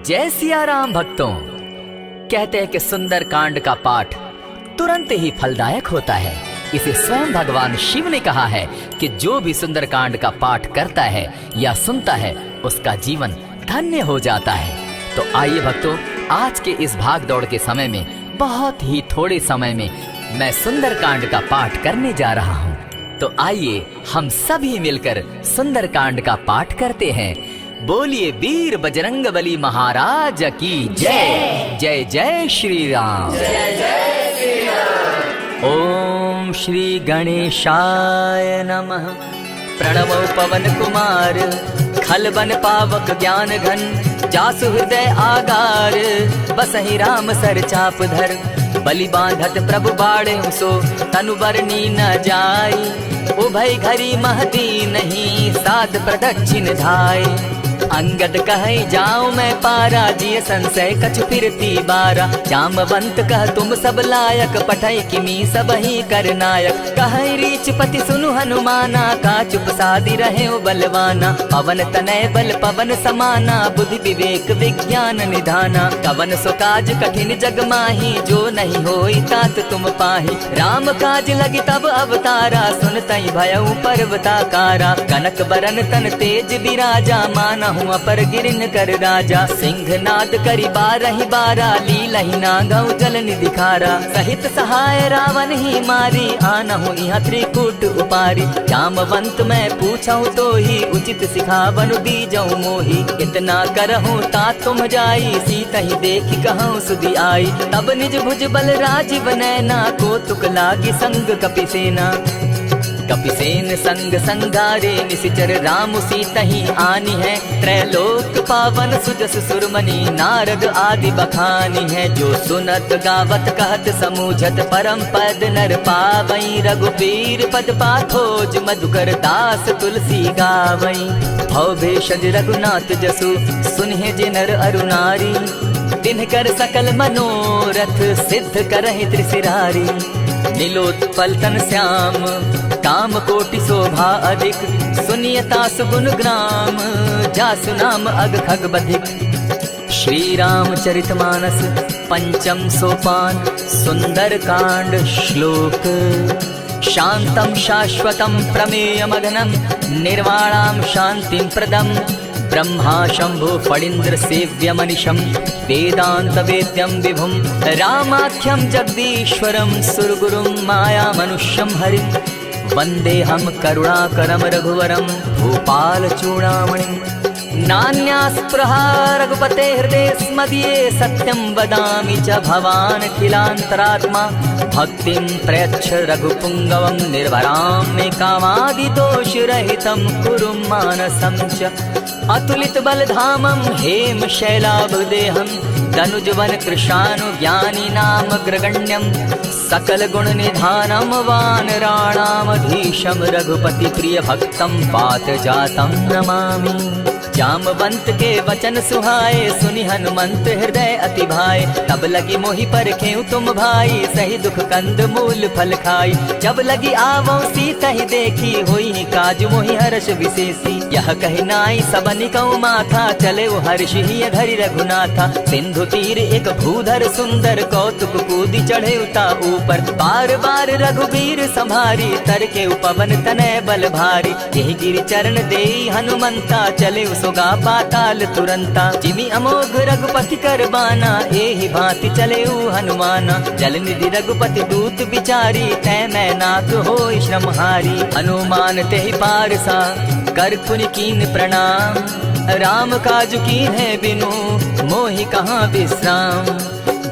जय सिया राम भक्तों। कहते हैं कि सुंदर कांड का पाठ तुरंत ही फलदायक होता है। इसे स्वयं भगवान शिव ने कहा है कि जो भी सुंदर कांड का पाठ करता है या सुनता है उसका जीवन धन्य हो जाता है। तो आइए भक्तों, आज के इस भाग दौड़ के समय में बहुत ही थोड़े समय में मैं सुंदर कांड का पाठ करने जा रहा हूँ। तो आइए हम सभी मिलकर सुंदर कांड का पाठ करते हैं। बोलिए वीर बजरंगबली महाराज की जय। जय जय श्री राम। जय जय श्री राम। ओम श्री गणेशाय नमः। प्रणवो पवन कुमार, खलबन पावक ज्ञान घन, जासु हृदय आगार, बसहि राम सर चाप धर, बलि बांधत प्रभु बाढ़े सो, तनु बरनी न जाई, उभय घरी महती नहीं, साध प्रदक्षिण धाय। अंगद कहे जाऊं मैं पारा, जिय संशय कछु फिरती बारा, जामवंत कह तुम सब लायक, पठै किमी सब ही कर नायक, कहे रीच पति सुनु हनुमाना, का चुप सादी रहे बलवाना, पवन तनय बल पवन समाना, बुद्धि विवेक विज्ञान निधाना, कवन सो काज कठिन जग माही, जो नहीं होई तात तुम पाही, राम काज लगी तब अवतारा, सुनतई भयउ पर्वताकारा, कनक बरन तन तेज विराजा, माना हुआ पर गिरन कर राजा, सिंह नाद करी बारहि बारा, लीलहि नागौ जल निधि खारा, सहित सहाय रावण ही मारी, आनहु इहाँ त्रिकूट उपारी, जामवंत मैं पूछऊं तो ही, उचित सिखावनु दीजऊं मोही, इतना करहूं ता तुम जाई, सीता ही देखी कहूं सुधि आई, तब निज भुज बल राजीव नैना, को तुक लागी संग कपिसेना, कपिसेन संग संगारे, निशिचर राम सीता ही आनी है, त्रैलोक पावन सुजस सुरमणि, नारद आदि बखानी है, जो सुनत गावत कहत समूझत, परम पद नर पावई, रघुबीर पद पाखोज, मधुकर दास तुलसी गावई, भव भेषज रघुनाथ जसु, सुनहि जे नर अरु नारी, तिनकर सकल मनोरथ, सिद्ध करहि त्रिशिरारी, नीलोत्पल तन श्याम, काम कोटि शोभा अधिक, सुनियता सुगुण ग्राम, जासु नाम अग खग बधिक। श्री रामचरित मानस पंचम सोपान, सुंदर कांड श्लोक। शांतम शाश्वतम प्रमेयमघनम, निर्वाणाम शांतिं प्रदम, ब्रह्मा शंभु फणीन्द्र सेव्य मनिशम, वेदांत वेद्यम विभुम, रामाख्यम जगदीश्वरम, सुरगुरुम माया मनुष्यम हरिम, वंदे हम करुणाकरम रघुवरम, भूपाल चूड़ामणिम, नान्यास्पृहा रघुपते हृदय स्मदीये, सत्यं वदामि च भवान् खिलान्तरात्मा, भक्तिं प्रयच्छ रघुपुंगवं, निर्भरां मे कामादिदोषरहितं, कुरु मानसं च अतुलित बलधामं, हेम शैलाभदेहं, दनुजवन कृशानु ज्ञानी नाम ग्रगण्यं, सकल गुण निधानम, वानराणामधीशं, रघुपति प्रिय भक्तं, पात जातं नमामि। जामवंत के वचन सुहाए, सुनि हनुमंत हृदय अति भाए, तब लगी मोहि परखेउ तुम भाई, सही दुख कंद मूल फल खाई, जब लगी आवो सीता ही देखी, होई काज मोहि हर्ष विशेषी, यह कहि नाई सबनि कौ माथा, चले वो हर्ष ही धरि रघुनाथा, सिंधु तीर एक भूधर सुंदर, कौतुक कूदी चढ़े उता ऊपर, बार बार रघुबीर संभारी, तर के पवन तनय बल भारी, यही गिरि चरण देई हनुमंता, चले सोगा पाताल तुरंता, जिमि अमोघ रघुपति कर बाना, एहि भांति चले हनुमाना, जल निधि रघुपति दूत बिचारी, तै मैं नाथ होई श्रमहारी, हनुमान तेहि पारसा, कर पुनि कीन प्रणाम, राम काज कीन है बिनु, मोहि कहाँ विश्राम,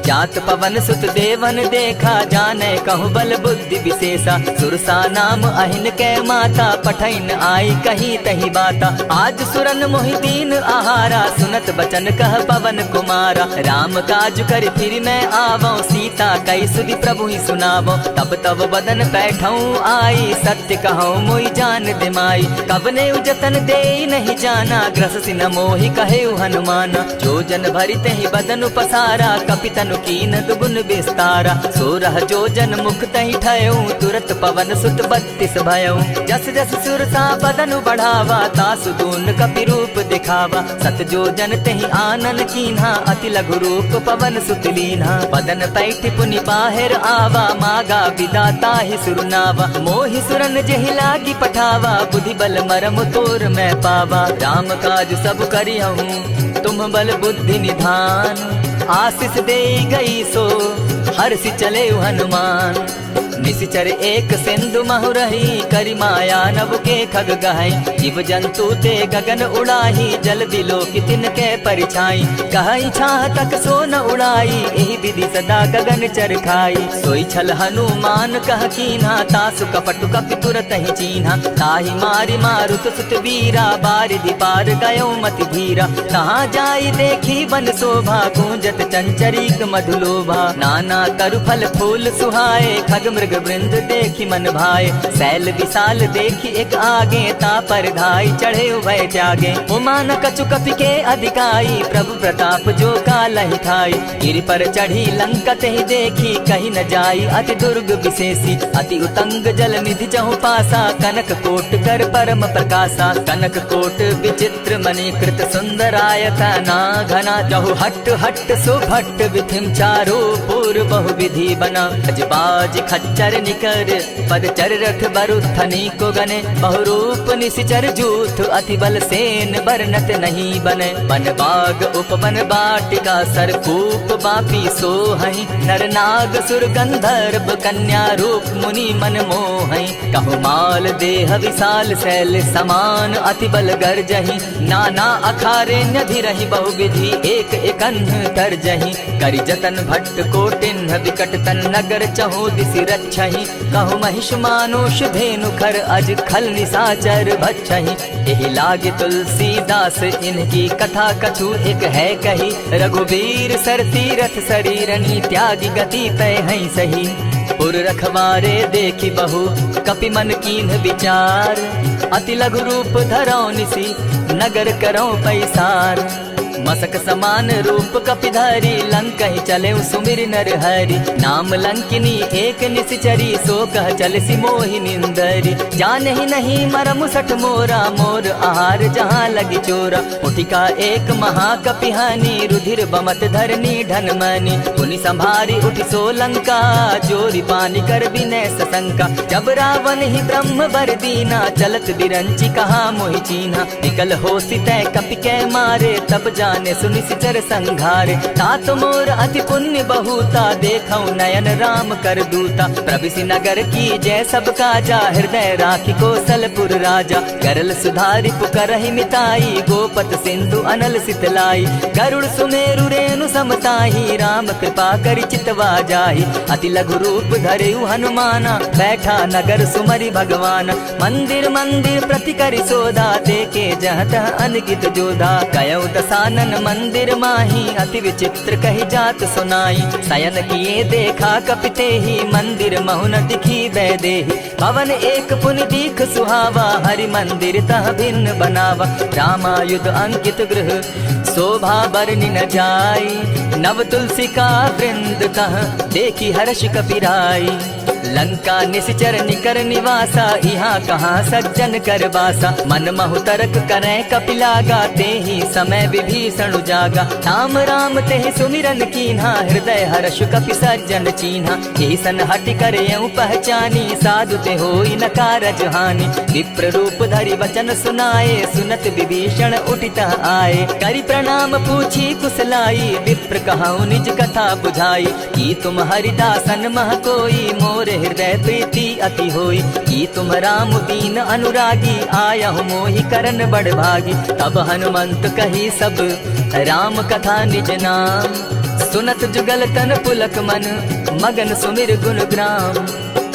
जात पवन सुत देवन देखा, जाने कहु बल बुद्धि विशेषा, सुरसा नाम अहिन कै माता, पठैन आई कहीं तही बाता, आज सुरन मोहि दीन आहारा, सुनत बचन कह पवन कुमारा, राम काज कर फिर मैं आवो, सीता कई सुधि प्रभु ही सुनावो, तब तब बदन बैठऊं आई, सत्य कहूँ मोहि जान दिमाई, कबने उजतन दे नहीं जाना, ग्रस सिन मोहि कहे हनुमाना, जो जन भरित ही बदन पसारा, कपितन तनु कीन दुगुन विस्तारा। 16 जोजन मुख तहि ठयऊ, तुरत पवन सुत 32 भयऊ। जस जस सुरसा बदनु बढ़ावा, तासु दून कपि रूप दिखावा। 7 जोजन तहि आनन कीन्हा, अति लघु रूप पवन सुत लीन्हा। बदन पैठ पुनि बाहिर आवा, मागा विदाता ही सुरनावा। मोहि सुरन जेहि लागी पठावा, बुद्धि बल मरम तोर मैं पावा। राम काज सब करिहूँ, तुम बल बुद्धि निधान। आशीष दे गई सो हर्षि चले हनुमान। निशिचर एक सिंधु महु रही, करि माया नभ के खग गहई। जीव जंतु ते गगन उड़ाही, जल बिलो कि तिनके परिछाई। कहई छाह तक सो न उड़ाई, एहि विधि सदा गगन चर खाई। सोई छल हनुमान कह कीन्हा, तासु कपटु कपि तुरत ही चीन्हा। ताहि मारि मारुत सुत वीरा, बारिधि पार गयो मति धीरा। तहाँ जाई देखी बन शोभा, गूंजत चंचरीक मधुलोभा। नाना तरु फल फूल सुहाए, खग मृग वृंद देखी मन भाए। सैल विशाल देखी एक आगे, ता पर धाई चढ़े उभय त्यागे। उमान कछु कपि के अधिकाई, प्रभु प्रताप जो कालहि थाई। गिरि पर चढ़ी लंका तेहि देखी, कही न जाई अति दुर्ग विशेषी। अति उतंग जल निधि चहु पासा, कनक कोट कर परम प्रकाशा। कनक कोट विचित्र मणि कृत सुंदरायता ना घना। जहु हट हट सुभट विधिम चारो पूर्व बहु विधि बना। अजबाज खच्चर निकर पद चर रथ बरुथनी को गने। बहुरूप निशिचर जूथ, अति बल सेन बरनत नहीं बने। बन बाग उपवन बाटिका, सरकूप बापी सोहई। नर नाग सुर गंधर्व कन्या रूप, मुनि मन मोहई। कहु माल देह विशाल शैल समान, अति बल गर्जही। नाना अखारे न्यधिरहि बहुविधि, एक एकन्ह तरजही। करि जतन भट्ट कोटिन्ह, विकट तन नगर चहु दिसि रक्षहि। कहु महिष मानुष धेनु खर, अज खल निशाचर भक्षहि। एहि लागे तुलसीदास, इनकी कथा कछु एक है कही। रघुवीर सर तीरथ शरीरनि, त्यागी गति तय हैं सही। पुर रखवारे देखी बहु, कपि मन कीन्ह विचार। अति लघु रूप धरौ निसी, नगर करौ पैसार। मसक समान रूप कपिधारी, लंकहि चले सुमिर नर हरि। नाम लंकिनी एक निशिचरी, सो कह चल सी मोहि निंदरी। जानहि नहीं मरम सठ मोरा, मोर आहार जहाँ लगी चोरा। उठिका एक महाकपिहानी, रुधिर बमत धरनी ढनमनी। पुनि संभारी उठि सो लंका, चोरी पानी कर बिनै सशंका। जब रावण ही ब्रह्म बर दीना, चलत बिरंची कहा मोहि चीन्हा। निकल होसी तै कपि कै मारे, तब जाने सुनि सिचर संघारे। तात मोर अति पुण्य बहुता, देखौ नयन राम कर दूता। प्रविशि नगर की जय सब काजा, हृदय राखी कौशलपुर राजा। करल सुधारि पुकरहि मिताई, गोपत सिंधु अनल सितलाई। गरुड़ सुमेरु रेणु समताही, राम कृपा करि चितवा जाहि। अति लघु रूप धरेउ हनुमाना, बैठा नगर सुमरि भगवान। मंदिर मंदिर प्रति करि सोधा, देखे जहाँ तह अनगित जोधा। कयौ दसानन मंदिर माही, अति विचित्र कही जात सुनाई। शयन किए देखा कपिते ही, मंदिर महु न दिखी वैदेही। भवन एक पुनि दीख सुहावा, हरि मंदिर तह भिन्न बनावा। रामायुध अंकित गृह, शोभा बरनि न जाई। नव तुलसी का वृंद तह, देखी हर्ष कपिराई। लंका निशिचर निकर निवासा, यहाँ कहाँ सज्जन कर बासा। मन महु तरक करै कपिलागा, तेहि समय विभीषण जागा। राम राम तेहि सुमिरन कीन्हा, हृदय हर्ष कपि सज्जन चीन्हा। ईसन हटि कर यूं पहचानी, साधु ते होई न कारज हानि। विप्र रूप धरि वचन सुनाए, सुनत विभीषण उठितः आए। करि प्रणाम पूछी कुशलाई, विप्र कहऊँ निज कथा बुझाई। की तुम हरिदासन मह कोई, मोर हृदय प्रीति अति होई। की तुम राम दीन अनुरागी, आयहु मोहि करन बड़ भागी। तब हनुमंत कही सब राम कथा निज नाम, सुनत जुगल तन पुलक मन, मगन सुमिर गुण ग्राम।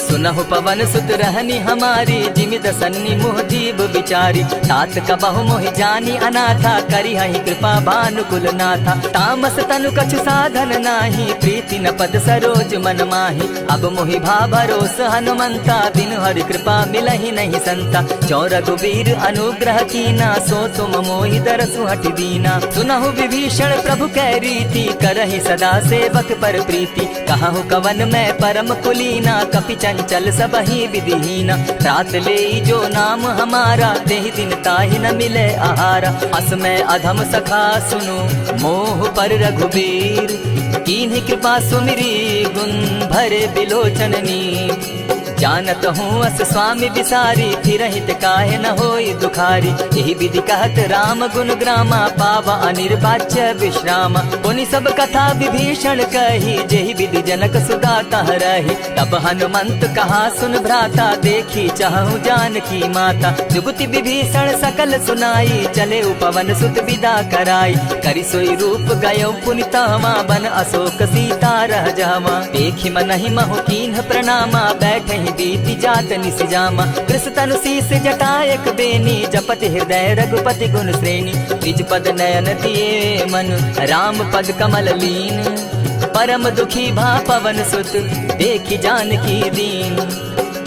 सुनहु पवन सुत रहनी हमारी, जिमि दसन्नी मुह जीव विचारी। तात कबहु मोहि जानी अनाथा, करी हहि कृपा भानुकुल नाथा। तामस तनु कछु साधन नाही, प्रीति न पद सरोज मन माही। अब मोहि भा भरोस हनुमंता, बिनु हरि कृपा मिलहि नहीं संता। जो रघुबीर अनुग्रह कीना, सो तुम मोहि दरसु हटि दीना। सुनहु विभीषण प्रभु कै रीति, करहि सदा सेवक पर प्रीति। कहु कवन मैं परम कुलीना, कपि चंचल सबहि विधिहीना। रात ले जो नाम हमारा, तेहि दिन ताहि न मिले आहारा। अस मैं अधम सखा सुनु, मोह पर रघुबीर। कीन्ही कृपा सुमिरी, गुण भरे बिलोचन नीर। जानत हूँ अस स्वामी विसारी, फिरहित काहे न होई दुखारी। यही विधि कहत राम गुण ग्रामा, पावा अनिर्वाच्य विश्राम। पुनि सब कथा विभीषण कही, जेहि विधि जनक सुता तह रही। तब हनुमंत कहा सुन भ्राता, देखी चाहूँ जानकी माता। जुगति विभीषण सकल सुनाई, चले पवन सुत विदा कराई। करि सोई रूप गयो पुनि तहवा, बन अशोक सीता रह जावा। देखि मनहि महु कीन्ह प्रणामा, बैठहि बीति जात निस जामा। कृष तनु शीस जटा एक बेनी, जपति हृदय रघुपति गुण श्रेणी। निज पद नयन दिए मन, राम पद कमल लीन। परम दुखी भा पवन सुत, देखि जानकी दीन।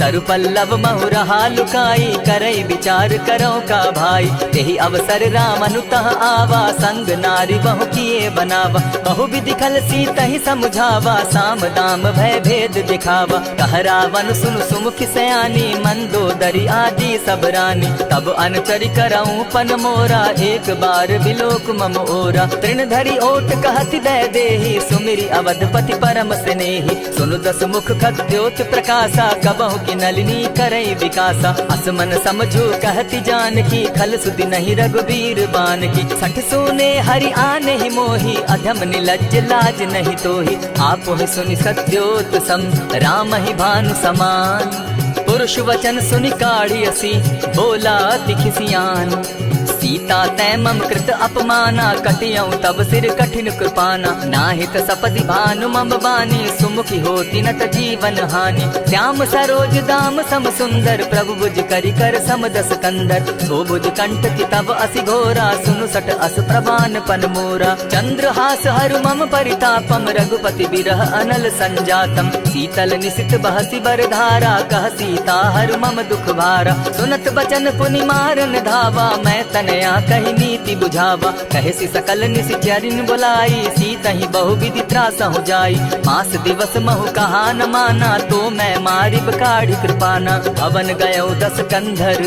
तरु पल्लव महु रहा लुकाई, करई विचार करो का भाई। तेहि अवसर राम अनुतः आवा, संग नारी बहु किए बनावा। बहु विधि खल सीतहि समुझावा, साम दाम भय भेद दिखावा। कह रावण सुनु सुमुखि सयानी, मंदोदरी आदि सब रानी। तब अनचरि करऊं पन मोरा, एक बार बिलोक मम ओरा। तृण धरि ओट कहति दय देहि, सुमिरि अवधपति परम स्नेही। सुनु दस मुख खद्योत प्रकाशा, कबहु की नलिनी करई विकासा। असमन समझो कहति जानकी, खल सुधि नहीं रघुबीर बान की। सठ सोने हरि आने ही मोही, अधम निलज्ज लाज नहीं तोही। आपो ही सुनि सत्योत सम, राम ही भानु समान। पुरुष वचन सुनि काढ़ियसी, बोला अति खिसियान। सीता तै मम कृत अपमाना, कटियऊं तब सिर कठिन कृपाना। नाहित सपति भानु मम बानी, सुमुखी होती नत जीवन हानि। श्याम सरोज दाम सम सुंदर, प्रभु भुज करि कर सम दस कंदर। सो भुज कंठ की तब असि घोरा, सुनु सट अस प्रभान पन मोरा। चंद्रहास हरु मम परितापम, रघुपति बिरह अनल संजातम। शीतल निशित बहसी बरधारा, कह सीता हरु मम दुख भारा। सुनत बचन पुनि मारन धावा, मैं तनया कही नीति बुझावा। कहसी सकल निशिचरिन बुलाई, सीतहि बहु विधि त्रास हो जाई। मास दिवस महु कहा न माना, तो मैं मारिब काढ़ी कृपाना। अवन गयो दस कंधर,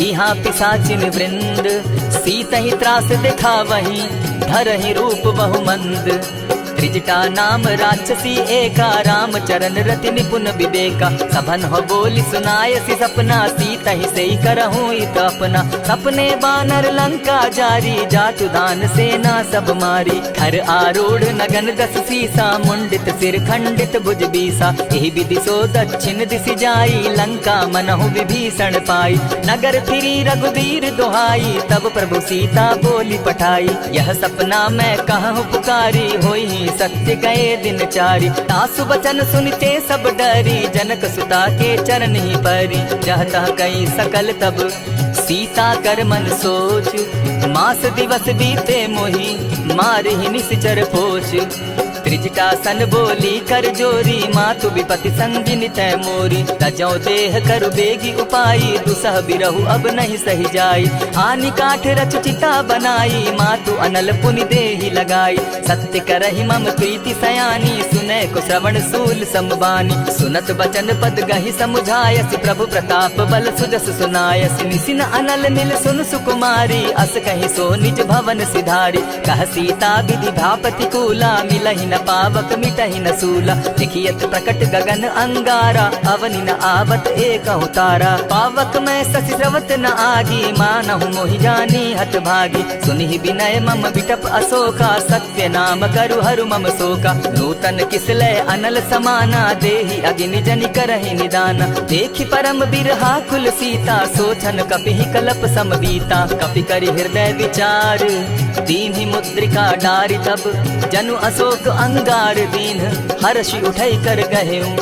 इहाँ पिशाचिन वृंद। सीतहि त्रास दिखावहि, धरहि रूप बहु मंद। त्रिजटा नाम राक्षसी एका, राम चरण रति निपुण विवेका। सभन हो बोली सुनायसी सपना, सीतहि सेई करहूँ इत अपना। सपने बानर लंका जारी, जातु दान सेना सब मारी। खर आरूढ़ नगन दस सीसा, मुंडित सिर खंडित भुज बीसा। एहि विधि सो दक्षिण दिशि जाई, लंका मनहु विभीषण पाई। नगर फिरी रघुबीर दुहाई, तब प्रभु सीता बोली पठाई। यह सपना मैं कहूँ पुकारी, होई सत्य गए दिन चारी। तासु बचन सुनते सब डरी, जनक सुता के चरण ही परी। जहता कई सकल तब, सीता कर मन सोच। मास दिवस बीते मोही, मार ही निश्चर पोच। त्रिजटा सन बोली कर जोरी, मातु विपति संगिनी तै मोरी। तजौ देह करु बेगी उपाई, दुसह बिरहु अब नहीं सही जाई। आनि काठ रच चिता बनाई, मातु अनल पुनि देहि लगाई। सत्य करहि मम प्रीति सयानी, सुनै को श्रवण सूल समबानी। सुनत बचन पद गहि समुझायसि, प्रभु प्रताप बल सुजस सुनायसि। निसिन अनल मिल सुन सुकुमारी, अस कहि सो निज भवन सिधारी। कह सीता विधि भापति कूला, मिलहि न पावक मिटहि न सूला। देखियत प्रकट गगन अंगारा, अवनि न आवत एक तारा। पावक मैं शशि स्रवत न आगी, मानहु मोहि जानी हत भागी। सुनिहि विनय मम बिटप अशोका, सत्य नाम करु हरु मम शोका। नूतन किसलय अनल समाना, देहि अग्नि जनि करहि निदाना। देखि परम बिरहा कुल सीता, सोचन कपिहि कलप समबीता। कपि करि हृदय विचार, दीन्हि मुद्रिका डारि तब। जनु अशोक अंगार दीन, हर्षि उठै कर गहेऊ।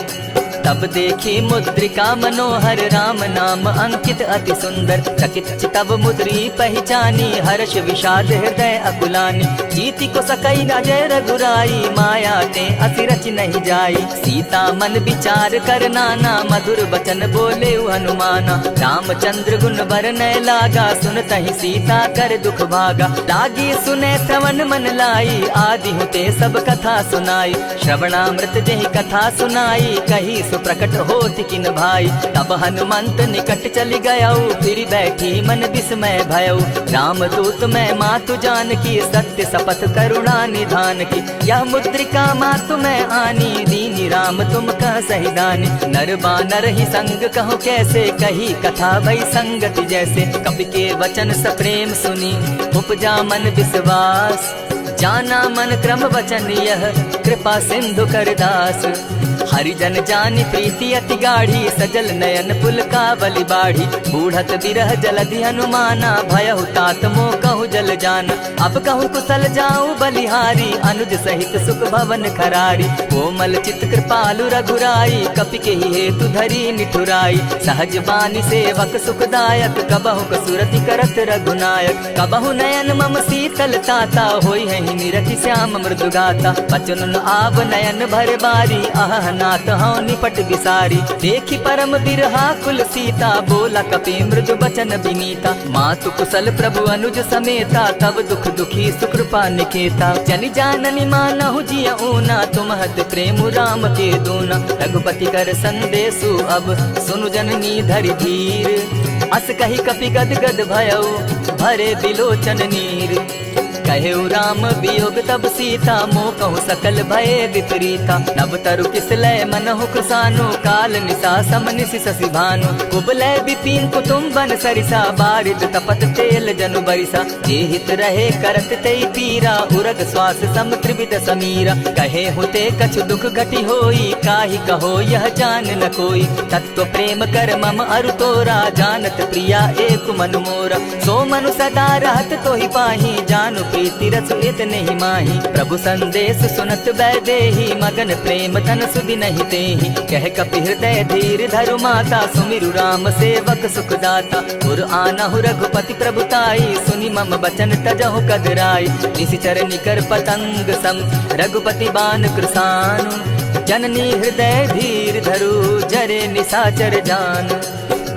तब देखी मुद्रिका मनोहर राम नाम अंकित अति सुंदर। चकित तब मुद्री पहचानी हर्ष विषाद हृदय अकुलानी। जीति को सकई न जय रघुराई माया ते अति रच नहीं जाई। सीता मन विचार कर नाना मधुर बचन बोले हनुमाना। रामचंद्र गुण बरनय लागा सुनतहि सीता कर दुख भागा। लागी सुने श्रवण मन लाई आदि होते सब कथा सुनाई। श्रवणामृत जहि कथा सुनाई कही सुप्रकट होति किन भाई। तब हनुमंत निकट चली गयऊ फिर बैठी मन विस्मय भयऊ। रामदूत मैं मातु जान की सत्य शपथ करुणा निधान की। यह मुद्रिका मातु मैं आनी दीनी राम तुम कह सही दानी। नर बानर ही संग कहो कैसे कही कथा भई संगति जैसे। कपि के वचन सप्रेम सुनी उपजा मन विश्वास। जाना मन क्रम वचन यह कृपा सिंधु कर दास। हरिजन जानी प्रीति अति गाढ़ी सजल नयन पुलकावली बाढ़ी। बूढ़त बिरह जलधि हनुमाना भयहु तात मोह कहु जल जाना। अब कहु कुशल जाऊं बलिहारी अनुज सहित सुख भवन खरारी। कोमल चित कृपालु रघुराई कपि के ही हेतु धरी निठुराई। सहज बानी सेवक सुखदायक कबहु कसुरति करत रघुनायक। कबहु नयन मम शीतल ताता होई है निरखि श्याम मृदु गाता। बचन आव नयन भर बारी आह नाथ हूँ निपट विसारी। देखी परम बिरहा कुल सीता बोला कपि मृदु बचन विनीता। मातु कुशल प्रभु अनुज समेता तब दुख दुखी सुकृपा निकेता। जनि जाननी मानहु जिय ऊना तुम्हत प्रेम राम के दूना। रघुपति कर संदेशु अब सुनु जननी धरि धीर। अस कही कपि गद गद भयऊ भरे बिलोचन नीर। कहेउ राम वियोग तब सीता मोह कहु सकल भय विपरीता। नव तरु किसलय मनहु कृसानु काल निशा सम निशि शशि भानु। कुबलय विपिन कुटुम्बन सरिसा बारिद तपत तेल जनु बरिसा। जे हित रहे करत तेई पीरा उरग श्वास सम त्रिविध समीरा। कहे होते कछु दुख घटी होई काहि कहो यह जान न कोई। तत्व प्रेम कर मम अरु तोरा जानत प्रिया एक मनु मोरा। सो मनु सदा रहत तोहि पाही जानु प्रीति रस इतने ही माही। प्रभु संदेश सुनत बैदेही मगन प्रेम तन सुधि नहीं तेहि। कह कपि हृदय धीर धरु माता सुमिरु राम सेवक सुखदाता। पुर आनहु रघुपति प्रभुताई सुनि मम बचन तजहु कदराई। निशिचर निकर पतंग सम रघुपति बान कृसानु। जननी हृदय धीर धरु जरे निशाचर जान।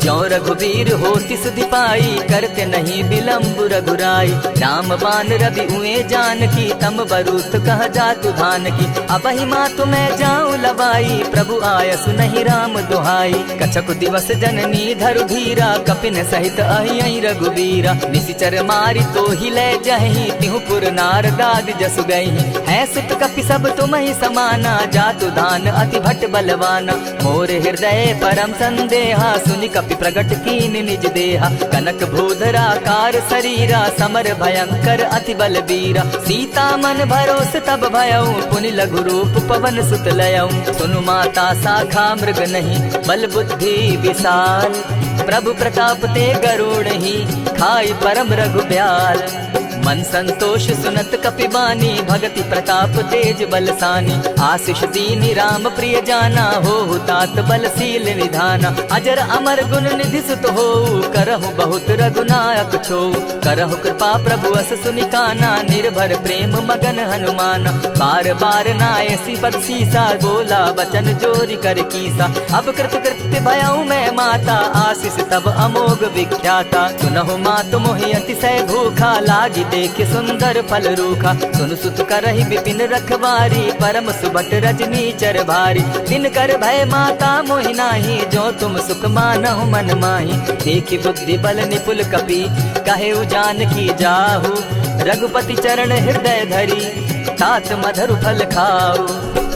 ज्यों रघुवीर होति सुधि पाई करते नहीं विलम्ब रघुराई। राम बान रवि उए जान की तम बरूथ कह जातु धान की। अबहि मातु मैं जाऊं लवाई प्रभु आय सुनहि राम दुहाई। कछक दिवस जननी धरु धीरा कपिन सहित अहि रघुवीरा। निशिचर मारी तो ही ले जहि तिहु पुर नारदाद जसु गई। है सुत कपि सब तुम ही समाना जातु धान अति भट बलवाना। मोर हृदय परम संदेहा सुनि कपि प्रगट कीन निज देहा। कनक भूधराकार शरीरा समर भयंकर अति बलबीरा। सीता मन भरोस तब भयऊ पुनि लघु रूप पवन सुत लयऊ। सुनु माता शाखा मृग नहीं बल बुद्धि विशाल। प्रभु प्रताप ते गरुड़ ही खाई परम रघुब्याल। मन संतोष सुनत कपिबानी भगति प्रताप तेज बलसानी। आशीष दीनी राम प्रिय जाना हो तात बलशील निधाना। अजर अमर गुण निधि सुत हो करहु बहुत रघुनायक छो। करहु कृपा प्रभु अस सुनिकाना निर्भर प्रेम मगन हनुमाना। बार बार नाय सिपत सीसा बोला बचन जोरी कर कीसा। अब कृत कृत्य भयऊ मैं माता आशीष तब अमोघ विख्याता। सुनहु मातु मोहि अतिशय भूखा लागी देख सुंदर फल रूखा। सुन सुत करहि विपिन रखवारी परम सुबट रजनी चर भारी। दिन कर भय माता मोहि नाही जो तुम सुख मानहु मन माही। देखि बुद्धि बल निपुल कपि कहेउ जानकी जाहु। रघुपति चरण हृदय धरी तात मधुर फल खाऊ।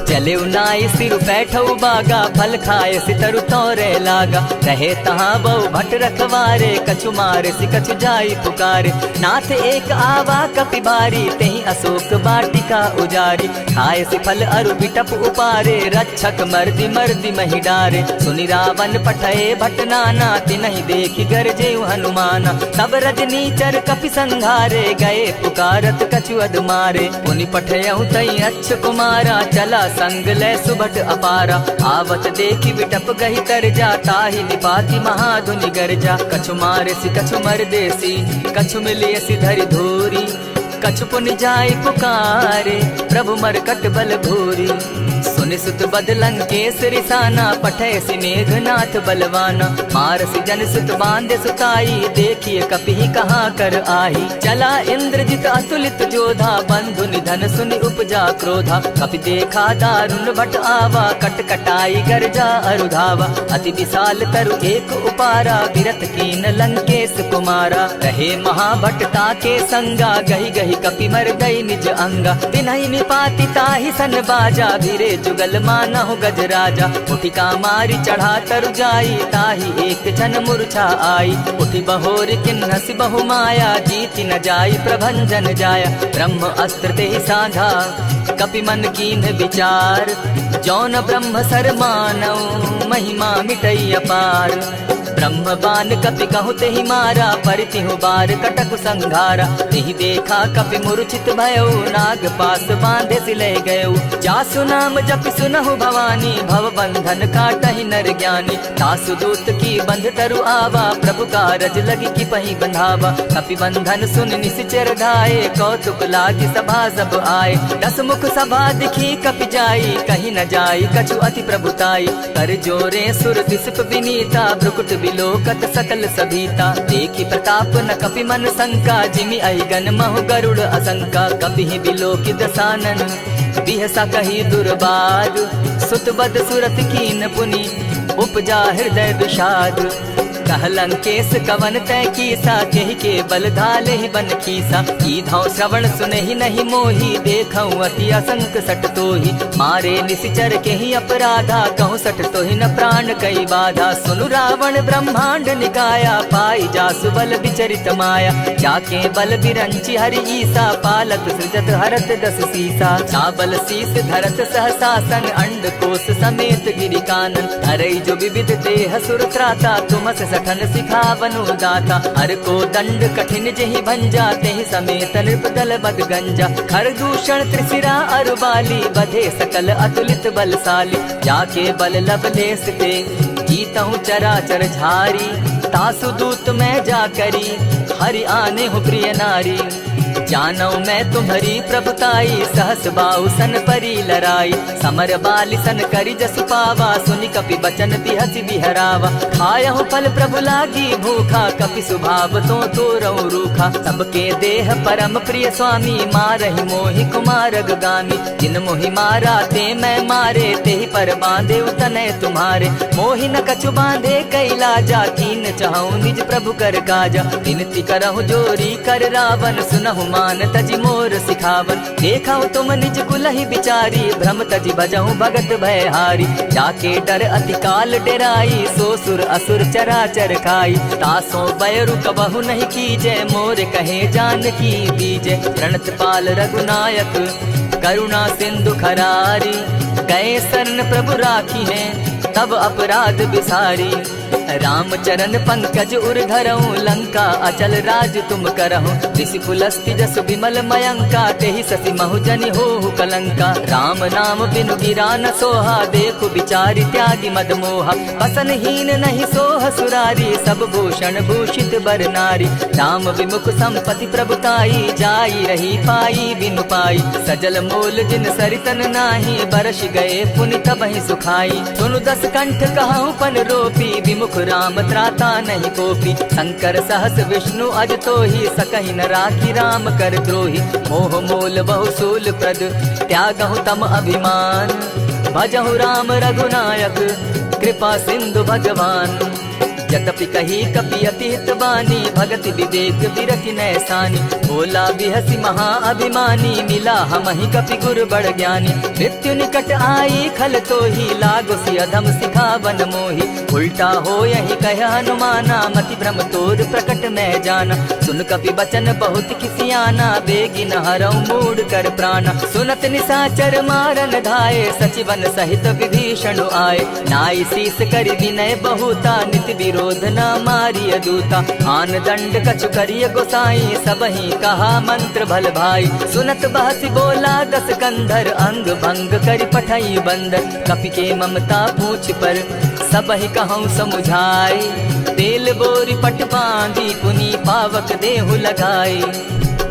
चले नाई सिर बैठऊ बागा फल खाए सितरु तोरे लागा। रहे तहाँ बहु भट रखवारे कछु मारे सि कछु जाई पुकारे। नाथ एक आवा कपि बारी तेहि अशोक बाटिका उजारी। खाए सि फल अरु बिटप उपारे रक्षक मर्दि मर्दि महि डारे। सुनि रावण पठए भट नाना तिनहि देखि गरजे हनुमाना। तब रजनी चर कपि संघारे गए पुकारत कछु अध मारे। पुनि पठ बैठयहु तई अच्छ कुमारा, चला संग ले सुभट अपारा। आवत देखी विटप गही तरजा, ताहि निपाति महाधुनि गर्जा। कछु मारेसी कछु मरदेसी, कछु मिलियसी धरि धूरी। कछु पुनि जाय पुकारे, प्रभु मरकट बल भूरी। सुनि सुत बद लंकेश रिसाना, पठयसि मेघनाथ बलवाना। मारसि जन सुत बांधे सुताई, देखिए कपिहि कहाँ कर आही। चला इंद्रजित अतुलित जोधा, बंधु निधन सुनि उपजा क्रोधा। कपि देखा दारुण भट आवा, कट कटाई गर्जा अरुधावा। अति विशाल तरु एक उपारा, विरत कीन लंकेश कुमारा। रहे महाभट ताके संगा, गही गही कपि मर गई निज अंगा। तिन्हि निपाति ताहि सन बाजा, धीरे जुगल मानहु गजराजा। उठिका मारी चढ़ा तरु जाई, ताहि एक क्षण मूर्छा आई। उठि बहोर किन्हसि बहु माया, जीति न जाई प्रभंजन जाया। ब्रह्म अस्त्र तेहि साधा, कपि मन कीन्ह विचार। जौन ब्रह्म सर मानऊ, महिमा मिटई अपार। ब्रह्म बान कपि कहु तेहि मारा, परितिहु बार कटकु संघारा। तेहि देखा कपि मूर्छित भयउ, नाग पास बांधे सिले गयउ। जासु नाम जपि सुनहु भवानी, भव बंधन काटहि नर ज्ञानी। तासु दूत की बंध तरु आवा, प्रभु कारज लगी कि पहि बंधावा। कपि बंधन सुन निसिचर धाये, कौतुक लागी सभा सब आए। 10 मुख सभा दिखी कपि जाई, कहीं न जाई कछु अति प्रभुताई। कर जोरे सुर दिसप विनीता, भ्रुकुट बिलोकत सकल सभीता। देखी प्रताप न कपि मन शंका, जिमि अहिगन महु गरुड़ असंका। कपिहि बिलोकि दसानन, बिहसा कही दुर्बाद। सुत बद सुरत कीन पुनि, उपजा हृदय विषाद। कह लंकेश कवन तय कीसा, तेहि के बल धाले ही बन कीसा। ईधौ श्रवण सुनहि नहीं मोही, देखऊं अति असंक सट तोहि। मारे निसिचर के ही अपराधा, कहूँ सट तोहि न प्राण कई बाधा। सुनु रावण ब्रह्मांड निकाया, पाई जासु बल विचरित माया। जाके बल बिरंचि हरि ईसा, पालत सृजत हरत 10 सीसा। चाबल शीस धरत सहसासन, अंड कोश समेत गिरि कानन। हरई जो विविध देह सुर त्राता, तुमस सठन सिखावनु दाता। हर को दंड कठिन जेहि भंजा, तेहि समेत नृपदल बद गंजा। खर दूषण त्रिशिरा अरुबाली, बधे सकल अतुलित बलशाली। जाके बल लवलेस ते, जीतहु चराचर झारी। तासु दूत मैं जा करी, हरि आने हूँ प्रिय नारी। जानौ मैं तुम्हारी प्रभुताई, सहस बाहु सन परी लराई। समर बाली सन करी जसु पावा, सुनि कपि बचन बिहसि बिहरावा। खायहु फल प्रभु लागी भूखा, कपि सुभाव तो तोरहु रूखा। सबके देह परम प्रिय स्वामी, मारहि मोहि कुमारग गामी। जिन मोहि मारा ते मैं मारे, तेहि पर बांधे उतने तुम्हारे। मोहि न कछु बांधे कैलाजा, कीन चाहूं निज प्रभु कर काजा। विनती करहु जोरी कर रावण, सुनहु मान तजि मोर सिखावन। देखहु तुम निज कुलहि बिचारी, भ्रम तजि भजहु भगत भयहारी। जाके डर अति काल डेराई, सो सुर असुर चराचर खाई। तासो बैरु कबहु नहीं कीजे, मोर कहे जानकी दीजे। प्रणत पाल रघुनायक, करुणा सिंधु खरारी। गए शरण प्रभु राखी है, तब अपराध बिसारी। रामचरण पंकज उर धरऊं, लंका अचल राज तुम करहु। ऋषि पुलस्ति जस विमल मयंका, तेहि ससि महु जनि होहु कलंका। राम नाम बिनु गिरा न सोहा, देखु बिचारी त्यागी मद मोहा। बसन हीन नहीं सोह सुरारी, सब भूषण भूषित बर नारी। राम विमुख संपति प्रभुताई, जाई रही पाई बिनु पाई। सजल मोल जिन सरितन नाही, बरस गए पुनि तबहि सुखाई। सुनु 10 कंठ कहूँ पन रोपी, विमुख राम त्राता नहीं कोपी। शंकर सहस विष्णु अज तो ही, सकहि न राखी राम कर द्रोही। मोह मोल बहु सूल प्रद, त्यागहु तम अभिमान। भजहु राम रघुनायक, कृपा सिंधु भगवान। यद्यपि कही कपि अति हित बानी, भगति विवेक विरति नैसानी। भोला बिहसी महा अभिमानी, मिला हमहि कपि गुर बड़ ज्ञानी। मृत्यु निकट आई खल तो ही, लागो सि अधम सिखावन मोही। उल्टा हो यही कह हनुमाना, मति भ्रम तोर प्रकट मैं जाना। सुन कपि बचन बहुत किसियाना, बेगी न हरऊ मूड कर प्राणा। सुनत निसाचर मारन धाये, सचिवन सहित विभीषण आए। नाई शीस करि विनय बहुता, नित विरोध क्रोध न मारिय दूता। आन दंड कछु करिय गोसाई, सबहि कहा मंत्र भल भाई। सुनत बहसी बोला दस कंधर, अंग भंग करि पठई बंदर। कपि के ममता पूछ पर, सबहि कहूँ समुझाई। तेल बोरी पट बांधी, पुनि पावक देहु लगाई।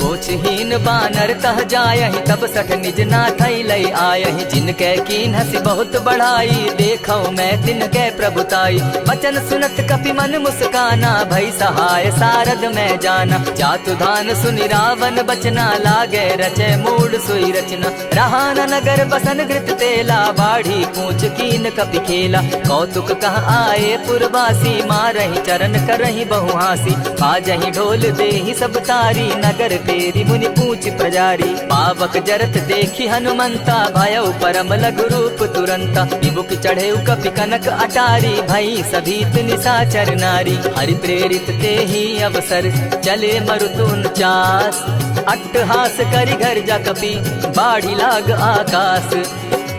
पोछहीन बानर तह जायहि, तब सठ निज नाथई लई आयहि। जिनके कीन हसी बहुत बढ़ाई, देखौ मैं तिनके प्रभुताई। वचन सुनत कपि मन मुस्काना, भई सहाय सारद में जाना। जातु धान सुनि रावण बचना, लागे रचे मूड सोई रचना। रहा न नगर बसन घृत तेला, बाढ़ी पूछ कीन कपि खेला। कौतुक कह आए पुरवासी, मारहि चरण करहि बहु हासी। बाजहि ढोल देहि सब तारी, नगर तेरी मुनि पूछ प्रजारी। पावक जरत देखी हनुमंता, भयउ परम लघु रूप तुरंता। विमुख चढ़े कपि कनक अटारी, भई सभीत निशाचर नारी। हरि प्रेरित ते ही अवसर, चले मरुत 49। अट्टहास करि घर जा कपि, बाढ़ी लाग आकाश।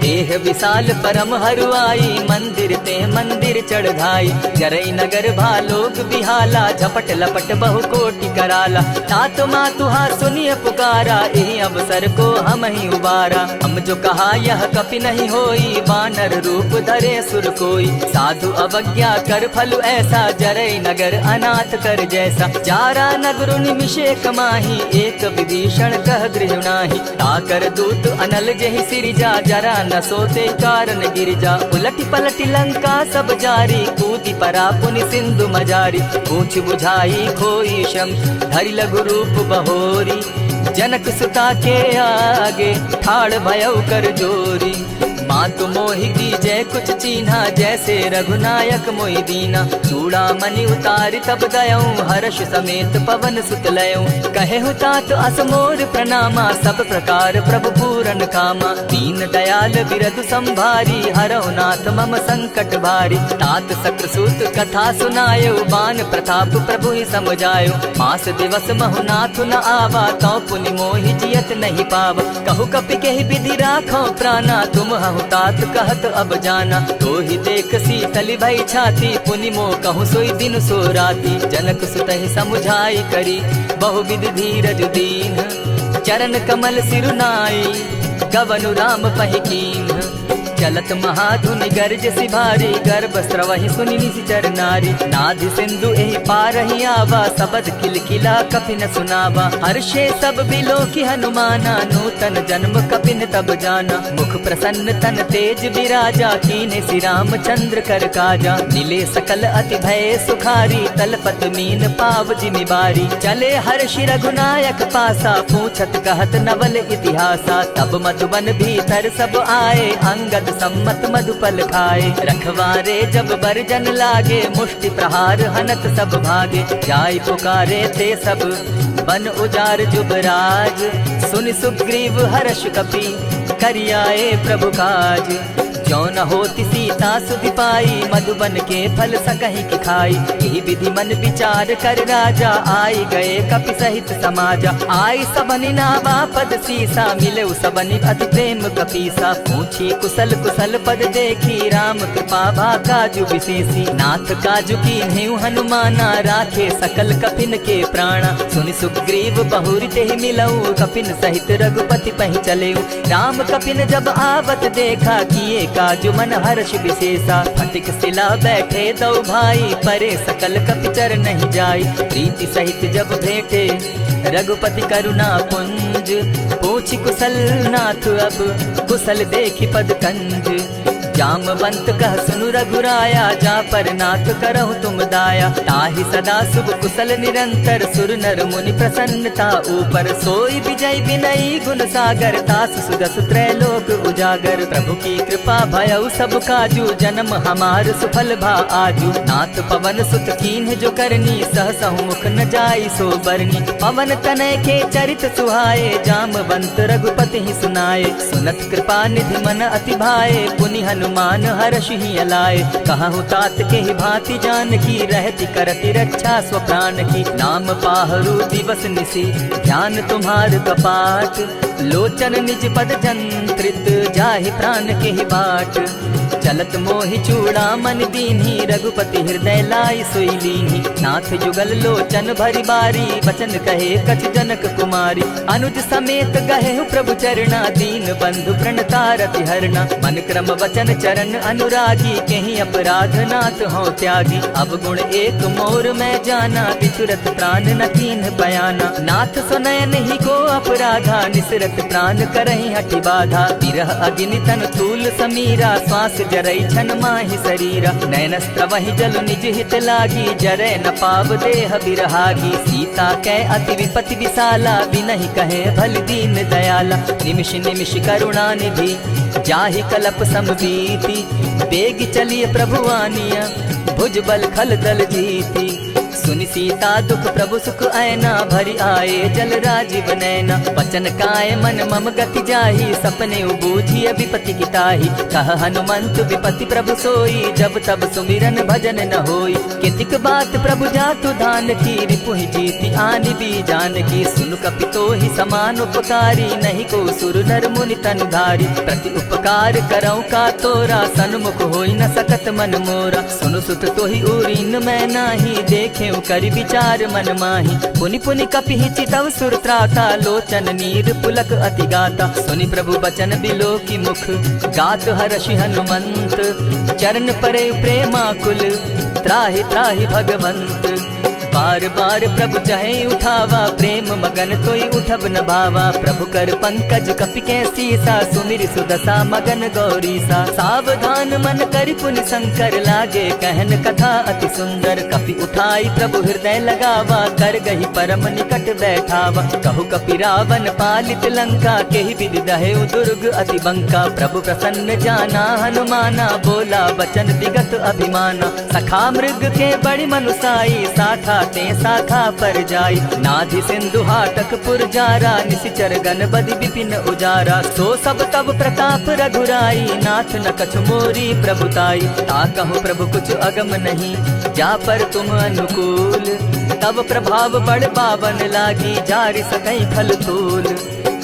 देह विशाल परम हरुआई, मंदिर ते मंदिर चढ़ाई। जरई नगर भालोक बिहाला, झपट लपट बहु कोटि कराला। तात मातुहा सुनिय पुकारा, एहि अवसर को हम ही उबारा। हम जो कहा यह कपि नहीं होई, बानर रूप धरे सुर कोई। साधु अवज्ञा कर फल ऐसा, जरई नगर अनाथ कर जैसा। जारा नगर निमिषे कमाही, एक विभीषण कह गृह नाही। ताकर दूत अनल जेहि सिरिजा, जरा न सोते कारण गिरिजा। उलटी पलटी लंका सब जारी, कूदी परा पुनि सिंधु मजारी। पूछ बुझाई खोई शम, धरि लघु रूप बहोरी। जनक सुता के आगे, ठाड़ भयउ कर जोरी। मातु मोहि दीजै कुछ चीन्हा, जैसे रघुनायक मोहि दीना। चूड़ामणि उतारि तब दयऊँ, हर्ष समेत पवन सुत लयऊँ। कहेहु तात असमोर प्रणामा, सब प्रकार प्रभु पूरन कामा। दीन दयाल बिरधु संभारी, हरहु नाथ मम संकट भारी। तात सक्रसूत कथा सुनायो, बान प्रताप प्रभु ही समझायो। मास दिवस महु नाथ न आवा, तौ पुनि मोहि जियत नहीं पावा। कहु कपि केहि विधि राखो प्राणा, तुम हहु तात कहत अब जाना। तो ही देख शीतल भई छाती, पुनि मो कहूँ सोई दिन सो राती। जनक सुतहि समुझाई करी, बहुविध धीरज दीन। चरण कमल सिरुनाई, गवनु राम पहि कीन्ह। चलत महाधुनि गर्ज सिभारी, गर्भ स्रवहि सुनि निश्चर नारी। नाधि सिंधु एहि पारहि आवा, सबद किलकिला कपि न सुनावा। हर्षे सब बिलोकि हनुमाना, नूतन जन्म कपिन तब जाना। मुख प्रसन्न तन तेज विराजा, कीने श्री रामचंद्र कर काजा। नीले सकल अति भय सुखारी, तलपत मीन पाव जिमि बारी। चले हर्षि रघुनायक पासा, पूछत कहत नवल इतिहासा। तब मधुबन भीतर सब आए, अंगद सम्मत मधुपल खाए। रखवारे जब बरजन लागे, मुष्टि प्रहार हनत सब भागे। जाय पुकारे ते सब, बन उजार जुबराज। सुनि सुग्रीव हर्ष कपि, करियाए प्रभु काज। जो न होती सीता सुधि पाई, मधुबन के फल सकहि की खाई। यही विधि मन विचार कर राजा, आई गए कपि सहित समाजा। आई सबनि नावा पद सीसा, मिले सबनि अति प्रेम कपीसा। पूछी कुशल कुशल पद देखी, राम कृपा भा काजु विशेषी। नाथ काजु कीन्हेउ हनुमाना, राखे सकल कपिन के प्राणा। सुनि सुग्रीव बहुरि तेहि मिलऊ, कपिन सहित रघुपति पहि चलेऊ। राम कपिन जब आवत देखा, किए काजु मन हर्ष विशेषा। फटिक सिला बैठे दो भाई, परे सकल कपिचर नहीं जाई। प्रीति सहित जब भेंटे, रघुपति करुणा पुंज। पूछि कुशल नाथ अब, कुशल देखि पद कंज। जामवंत कह सुनु रघुराया, जा पर नाथ करहु तुम दाया। ताहि सदा शुभ कुशल निरंतर, सुर नर मुनि प्रसन्नता ऊपर। सोई विजय विनयी गुण सागर, तास सुदस त्रैलोक उजागर। प्रभु की कृपा भयउ सब काजू, जन्म हमार सुफल भा आजू। नाथ पवन सुत कीन्ह जो करनी, सहसहु मुख न जाई सो बरनी। पवन तनय के चरित सुहाए, जामवंत रघुपति ही सुनाए। सुनत कृपा निधि मन अति भाए, पुनि हनुमान हर्ष ही अलाए। कहूँ तात के ही भांति जान की, रहती करती रक्षा स्व प्राण की। नाम पाहरु दिवस निसी, ध्यान तुम्हार कपाट। लोचन निज पद जंत्रित, जाहि प्राण के ही बाट। चलत मोहि चूड़ामन दीन्ही, रघुपति हृदय लाई सोई लीन्ही। नाथ जुगल लोचन भरी बारी, बचन कहे कछ जनक कुमारी। अनुज समेत गहे प्रभु चरणा, दीन बंधु प्रणतारति हरना। मन क्रम वचन चरण अनुरागी, कहीं अपराध नाथ हो त्यागी। अब गुण एक मोर मैं जाना, बिचुरत प्राण न कीन्ह बयाना। नाथ सुनयन ही को अपराधा, निसरत प्राण करहि हठि बाधा। विरह अग्नि तन तूल समीरा, श्वास जरई छन माहि शरीरा। नयनस्त्र वही जल निज हित लागी, जरै न पाव देह बिरहागी। सीता कै अति विपति विशाला, बिनहि कहे भल दीन दयाला। निमिष निमिष करुणा निधि, जाहि कलप समबीति। बेग चलिए प्रभु आनिया, भुज बल खल दल जीती। सुनि सीता दुख प्रभु सुख ऐना, भरी आए जल राजीव नैना। वचन काय मन मम गति जाही, सपने बूझिय विपति किताही। कह हनुमंत विपति प्रभु सोई, जब तब सुमिरन भजन न होई। कितिक बात प्रभु जातु धान की, रिपुहि जीति आनि भी जान की। सुन कपितो ही समान उपकारी, नहीं को सुर नर मुनि तन धारी। प्रति उपकार करौ का तोरा, सन्मुख होई न सकत मन मोरा। सुनु सुत तोहि उरीन मैं नाही, देखे करि विचार मन माही। पुनि पुनि कपिहि चितव सुर त्राता, लोचन नीर पुलक अति गाता। सुनि प्रभु बचन बिलो की मुख, गात हर्षि हनुमंत। चरण परे प्रेमाकुल, त्राहि त्राहि भगवंत। बार बार प्रभु चाहे उठावा, प्रेम मगन तोई उठब न भावा। प्रभु कर पंकज कपि के सीसा, सुमिर सुदशा मगन गौरीसा। सावधान मन करि पुनि शंकर, लागे कहन कथा अति सुंदर। कपि उठाई प्रभु हृदय लगावा, कर गही परम निकट बैठावा। कहु कपि रावण पालित लंका, केहि विधि दहेउ दुर्ग अति बंका। प्रभु प्रसन्न जाना हनुमाना, बोला वचन विगत अभिमाना। सखा मृग के बड़ी मनुसाई, साखा ते साखा पर जाई। नाधि सिंधु हाटक पुर जारा, निशिचर गण बदि विपिन उजारा। सो सब तब प्रताप रघुराई, नाथ न कछु मोरी प्रभुताई। ता कहु प्रभु कुछ अगम नहीं, जा पर तुम अनुकूल। तब प्रभाव बड़ पावन लागी, जारि सकई खल तूल।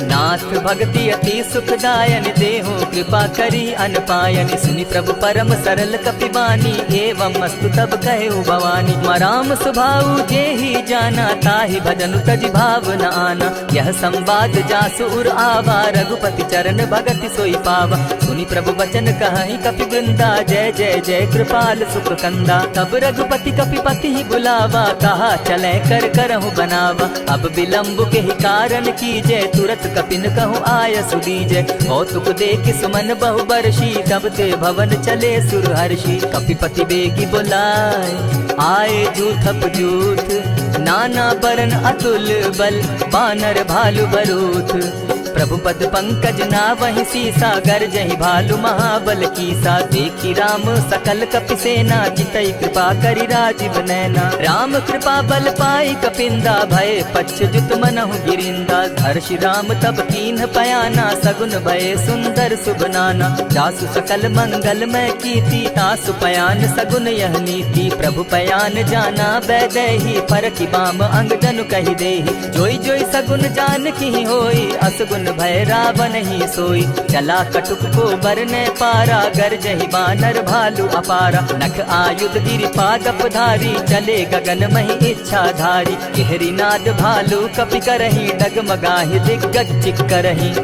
नाथ भक्ति अति सुखदायन, देहु कृपा करी अनपायन। सुनि प्रभु परम सरल कपिबानी, एवं मस्तु तब कहे भवानी। मराम सुभाऊ जेहि जाना, ताहि भजनु तजि भाव न आना। यह संवाद जासु उर आवा, रघुपति चरण भगति सोई पावा। सुनि प्रभु वचन कहि कपि वृंदा, जय जय जय कृपाल सुख कंदा। तब रघुपति कपिपति ही बुलावा, कहा चले कर करहु बनावा। अब विलंब के ही कारण कीजय, तुरत कपिन कहूँ आय सुदीजय। कौतुक देख सुमन बहु बरसी, तब ते भवन चले सुर हर्षि। कपिपति बेगी बुलाए, आए जूथप जूथ। नाना बरन अतुल बल, बानर भालु बरूथ। प्रभु पद पंकज ना वही सीसा, गर्जहि भालु महाबल कीसा। देखी राम सकल कपि सेना, जितई कृपा करि राजीव नैना। राम कृपा बल पाई कपिंदा, भय पच्छ जुत मनहु गिरिंदा। हर्षि राम तब कीन्ह पयाना, सगुन भय सुंदर शुभ नाना। जासु सकल मंगल मैं कीति, तासु पयान सगुन यह नीति। प्रभु पयान जाना बैदेही, फरकि बाम अंग जनु कहि देहि। जोई जोई सगुन जान की होई, असगुन भय रावण ही सोई। चला कटुक को बरने पारा, गरजहि बानर भालु अपारा। नख आयुध गिरि पादप धारी, चले गगन महि इच्छा धारी। केहरी नाद भालु कपि करहि, डगमगाहि दिग्गज चिक्करहि।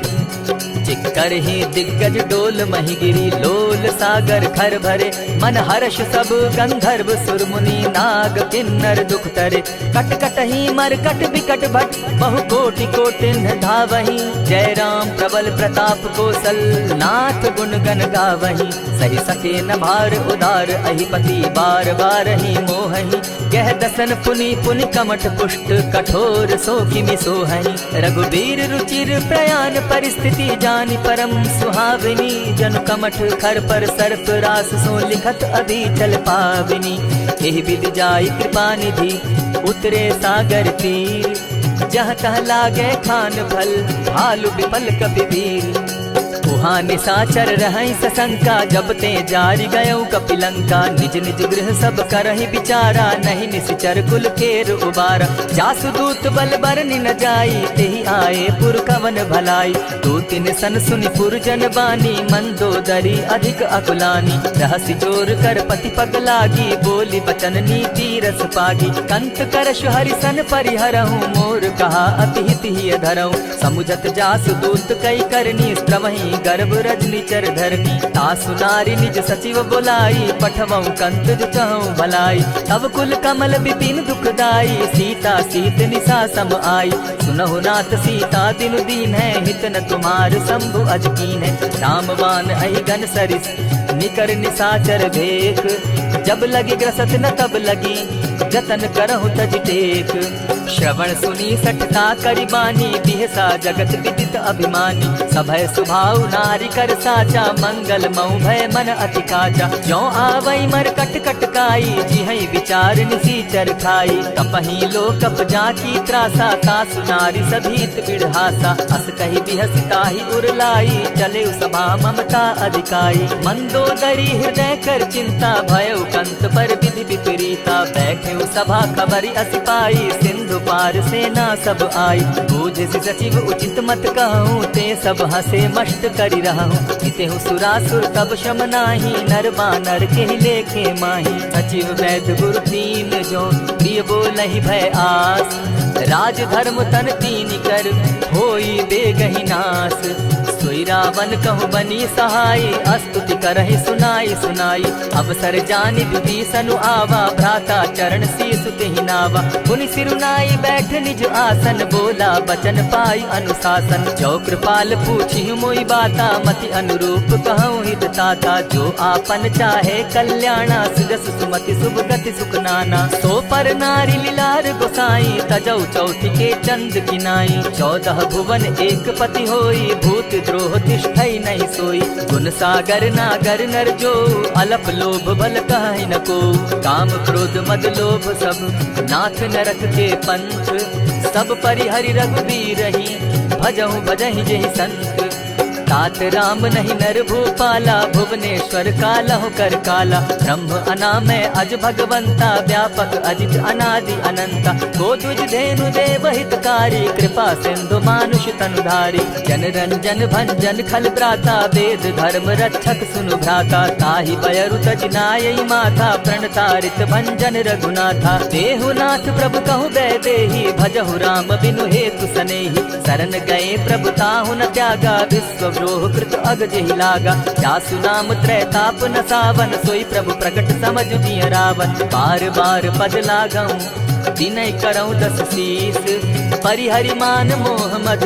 चिक्करहि दिग्गज डोल महि गिरी, लोल सागर खर भरे। मन हर्ष सब गंधर्व सुर मुनि, नाग किन्नर दुख तरे। कट कटहि मरकट बिकट भट, बहु कोटि कोटिन धावहि। जय राम प्रबल प्रताप कौशल, नाथ गुण गण गावहि। सही सके न भार उदार, अहिपति बार बार ही मोहहि। कह दसन पुनि पुनि कमठ पुष्ट, कठोर सो किमि सोहहि। रघुबीर रुचिर प्रयाण परिस्थिति, जानि परम सुहाविनी। जनु कमठ खर पर सर्प रास, सो लिखत अभी चल पाविनी। एहि विधि जाई कृपा निधि, उतरे सागर तीर। जह तह लागे खान फल, भालु विफल कपि वीर। वहाँ निशाचर रहै सशंका, जब ते जारी गयो कपिलंका। निज निज गृह सब करहि विचारा, नहीं निश्चर कुल केर उबारा। जासुदूत बल बरनि न जाई, तेहि आए पुर कवन भलाई। दो तीन सन सुनि पुरजन बानी, मंदोदरी अधिक अकुलानी। रहसि जोर कर पति पग लागी, बोली बचन नीति रस पागी। कंत करशु हरिसन परिहरहूँ, मोर कहा अति हित ही धरऊँ। समुझत जासुदूत कई करनी, स्त्रमहि गर्भ रजनी चर धरनी। तासु नारी निज सचिव बोलाई, पठवऊँ कंत जो चहूँ भलाई। तब कुल कमल विपिन दुखदाई, सीता सीत निशा सम आई। सुनहु नाथ सीता दिनु दीन है, हित न तुम्हार शंभु अज कीन है। रामवान अहि गन सरिस निकर निशाचर भेक, जब लगी ग्रसत न तब लगी जतन करहु तज टेक। श्रवण सुनी सठता करिबानी, बिहसा जगत विदित अभिमानी। सभय सुभाव नारी कर साचा, मंगल मऊ भय मन अति काचा। जो आवई मर कट कट काई, जिहई विचार निसीचर खाई। कपही लो कप जाकी त्रासा, तासु नारी सभीत बिढ़ासा। अस कही बिहसिताही उरलाई, चले सभा ममता अधिकाई। मंदोदरी हृदय कर चिंता, भय कंत पर विधि विपरीता। बैठे सभा खबरी अस पाई, सिंधु पार सेना सब आई। बूझ सचिव उचित मत कहूँ, ते सब हसे मस्त करी रहूँ। जितेहु सुरासुर तब श्रम नाही, नर बानर के लेखे माही। सचिव वैद्य गुरु तीन जो, प्रिय बोलहि भय आस। राज धर्म तन तीन कर, होई बेगहि नास। सोई रावण कहु बनी सहाय, स्तुति करहि सुनाई सुनाई। अवसर जानि विभीषण आवा, भ्राता चरण शीस तेहि नावा। पुनि सिरुनाई बैठ निज आसन, बोला बचन पाई अनुशासन। जो कृपाल पूछि मोई बाता, मति अनुरूप कहूँ हित ताता। जो आपन चाहे कल्याणा, सुजस सुमति शुभ गति सुख नाना। सो पर नारी लीलार गोसाई, तजौ चौथि के चंद किनाई। 14 भुवन एक पति होई, भूत द्रोह तिष्ठई नहीं सोई। गुण सागर नागर नर जो, अलप लोभ बल कहि न को। काम क्रोध मद लोभ सब, नाथ नरक के पंथ। सब परिहरि रघुबीरहि, भजहु भजहि जेहि संत। तात राम नहीं नर भूपाला, भुवनेश्वर कालहु कर काला। ब्रह्म अनामय अज भगवंता, व्यापक अजित अनादि अनंता। को द्विज धेनु देव हितकारी, कृपा सिंधु मानुष तनुधारी। जन रंजन भंजन खल प्राता, वेद धर्म रक्षक सुनु भ्राता। ताहि बयरु तज नायई माथा, प्रणतारित भंजन रघुनाथा। देहुनाथ प्रभु कहु बैदेही, भजहु राम बिनु हेतु सनेही। शरण गए प्रभु ताहु न त्यागा, विश्व द्रोह कृत अग जेहि लागा। जासु नाम त्रैताप न सावन, सोई प्रभु प्रकट समझ जिय रावण। बार बार पद लागऊं, दिनय करऊं 10 शीस। परिहरि मान मोह मद,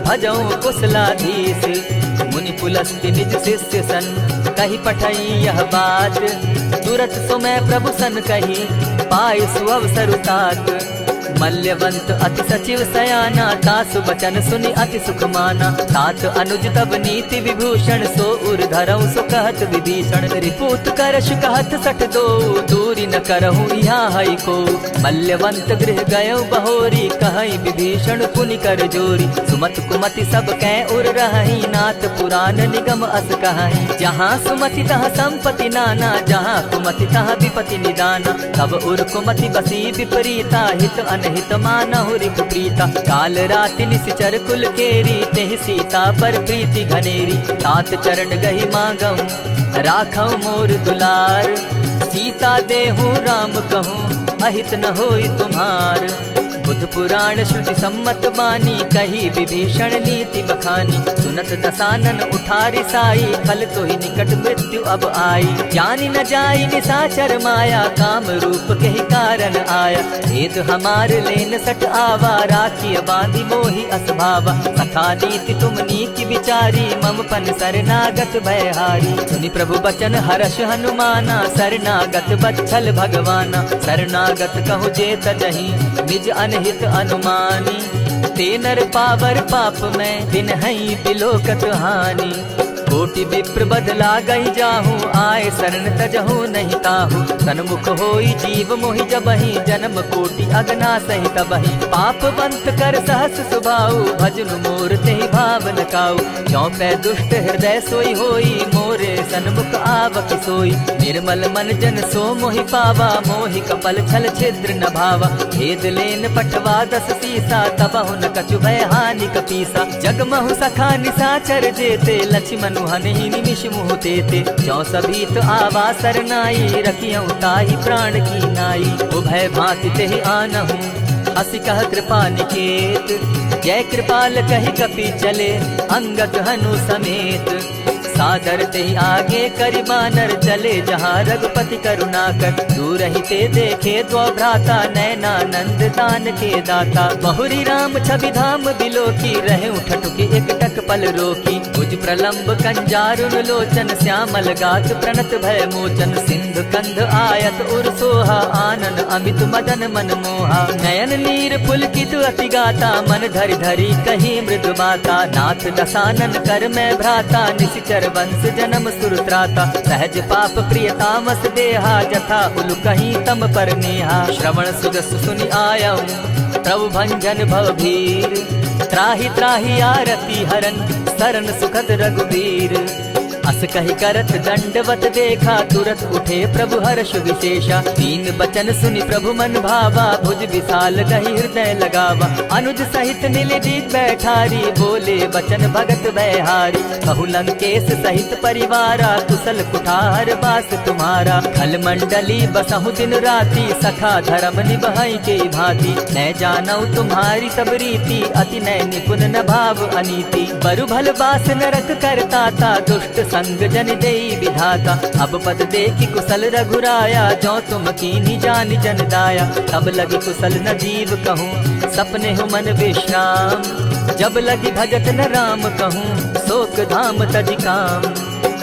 भजऊं कुशलाधीश। मुनि पुलस्त्य निज शिष्य सन, कही पठई यह बात। तुरत सुमय प्रभु सन कही, पाय सुअवसर तात। मल्यवंत अति सचिव सयाना, तासु बचन सुनि अति सुख माना। तात अनुज तब नीति विभूषण, सो उर धरऊं सो कहत विभीषण। रिपुत करश कहत सठ दो, दूरी न करहूँ यहाँ हई को। मल्यवंत गृह गयो बहोरी, कहई विभीषण पुनि कर जोरी। सुमत कुमति सब कै उर रहई, नाथ पुराण निगम अस कहई। जहाँ सुमति तहाँ संपत्ति नाना, जहाँ कुमति तहाँ विपति निदाना। तब उर कुमति बसी विपरीता, हित अनहित मानहु रिपु प्रीता। काल राति निश्चर कुल केरी, तेहि सीता पर प्रीति घनेरी। तात चरण गहि मांगऊं, राखऊं मोर दुलार। सीता देहूँ राम कहूँ, अहित न होई तुम्हार। बुध पुराण श्रुति सम्मत बानी, कही विभीषण नीति बखानी। सुनत दसानन उठारी साई, खल तो ही निकट मृत्यु अब आई। जानी न जाई निशाचर माया, काम रूप के ही कारण आया। भेद हमार लेन सट आवा, राखी बांधी मोहि असभावा। सखा नीति तुम नीति विचारी, मम पन शरणागत भयहारी। सुनि प्रभु बचन हर्ष हनुमाना, शरणागत बच्छल भगवाना। शरणागत कहु जे तजहि, निज अनहित अनुमानी। ते नर पावर पाप में, दिन हई बिलोकत हानि। को कोटि विप्र बदला गई जाहू, आए शरण तजहू नहीं ताहू। सन्मुख होई जीव मोहि जबहि, जन्म कोटि अगना सही तबहि। पाप बंत कर सहस सुभाऊ, भजन मोर तेहि भावन काऊ। क्यों पै दुष्ट हृदय सोई होई, मोरे सन्मुख आवक सोई। निर्मल मन जन सो मोहि पावा, मोहि कपल छल छिद्र न भावा। भेद लेन पठवा दस सीसा, तबहु न कछु भय हानि कपीसा। जगमहु सखा निसाचर जेते, लक्ष्मण हनहि निमिष मुह तेते। जो सभी तो आवा सरनाई, रखियौ ताहि प्राण की नाई। उभय भांति तेहि आनहु, हसी कह कृपा निकेत। जय कृपाल कहि कपि चले, अंगद हनु समेत। सादर ते आगे करि बानर, चले जहाँ रघुपति करुणाकर। दूर ही ते देखे दो भ्राता, नैनानंद दान के दाता। बहुरी राम छवि धाम बिलोकी, रहे उठटुके एक टक पल रोकी। उज प्रलंब कंजारुन लोचन, श्यामल गात प्रणत भय मोचन। सिंधु कंध आयत उर सोहा, आनन अमित मदन मन मोहा। नयन नीर पुलकित अति गाता, मन धरि धरि कही मृदु बाता। नाथ दसानन कर मैं भ्राता, निशिचर वंश जन्म सुरत्राता। सहज पाप प्रिय तामस देहा, जथा उलु कहीं तम पर नेहा। श्रवण सुजस सुनि आयऊ, प्रभु भंजन भव भीर। त्राहि त्राहि आरती हरन, सरन सुखद रघुबीर। अस कहि करत दंडवत देखा, तुरत उठे प्रभु हर्ष विशेषा। तीन बचन सुनि प्रभु मन भावा, भुज विशाल गहि हृदय लगावा। अनुज सहित नीलदीप बैठारी, बोले बचन भगत बैहारी। कहु लंकेश सहित परिवारा, कुशल कुठार बास तुम्हारा। खल मंडली बसहु दिन राति, सखा धर्म निभाई के भांति। न जानऊ तुम्हारी सब रीति, अति नय निपुण न भाव अनीति। बरु भल बास नरक करता था, दुष्ट संग जन देई विधाता। अब पद देखी कुशल रघुराया, जो तुम कीनी जान जन दाया। तब लगी कुशल न जीव कहूँ, सपने हूँ मन विश्राम। जब लगी भजत न राम कहूँ, शोक धाम तज काम।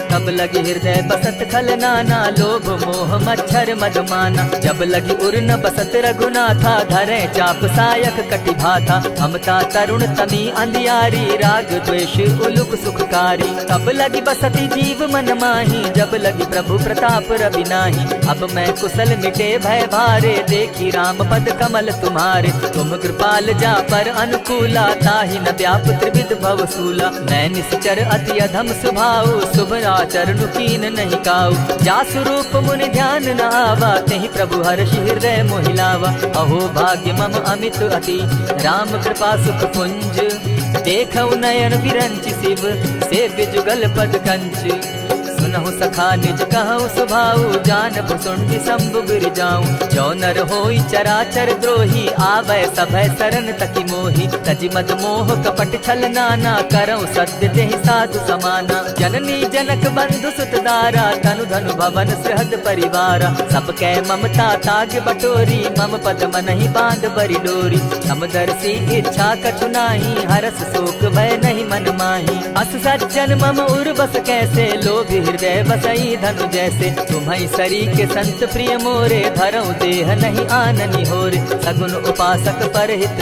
तब लगी हृदय बसत खल नाना, लोभ मोह मच्छर मदमाना। जब लगी उर न बसत रघुनाथा, धरे चाप सायक कटि भाथा। ममता तरुण तमी अंधियारी, राग द्वेष उलुक सुखकारी। तब लगी बसती जीव मन माही, जब लगी प्रभु प्रताप रवि नाही। अब मैं कुशल मिटे भय भारे, देखी राम पद कमल तुम्हारे। तुम कृपाल जा पर अनुकूला, ताहि न व्याप त्रिविध भव सूला। मैं निश्चर अति अधम स्वभाव, शुभ चरण कीन नहीं काऊ। जासु रूप मुनि ध्यान न आवा, तेहि प्रभु हर्षि हृदय मोहिलावा। अहो भाग्य मम अमित अति, राम कृपा सुख पुंज। देखऊ नयन विरंचि शिव, सेव्य जुगल पद कंच। सुनहु सखा निज कहु सुभाऊ, जानब सुंडि शंभु गिर जाऊं। जो नर होई चराचर द्रोही, आवे सभय सरन तकी मोही। तजि मद मोह कपट छल नाना, करऊं सत्य तेहि साधु समाना। जननी जनक बंधु सुत दारा, तनु धनु भवन सृहद परिवारा। सब कै ममता ताग बटोरी, मम पद मनहि बांध बरि डोरी। समदर्शी इच्छा कछु नाही, हरस शोक भय नहीं मन माही। अस सज्जन मम उर बस कैसे, लोभी हृदय बसई धनु जैसे। तुम्हारी सरी के संत प्रिय मोरे, धरऊ देह नहीं आननि होरे। सगुन उपासक परहित,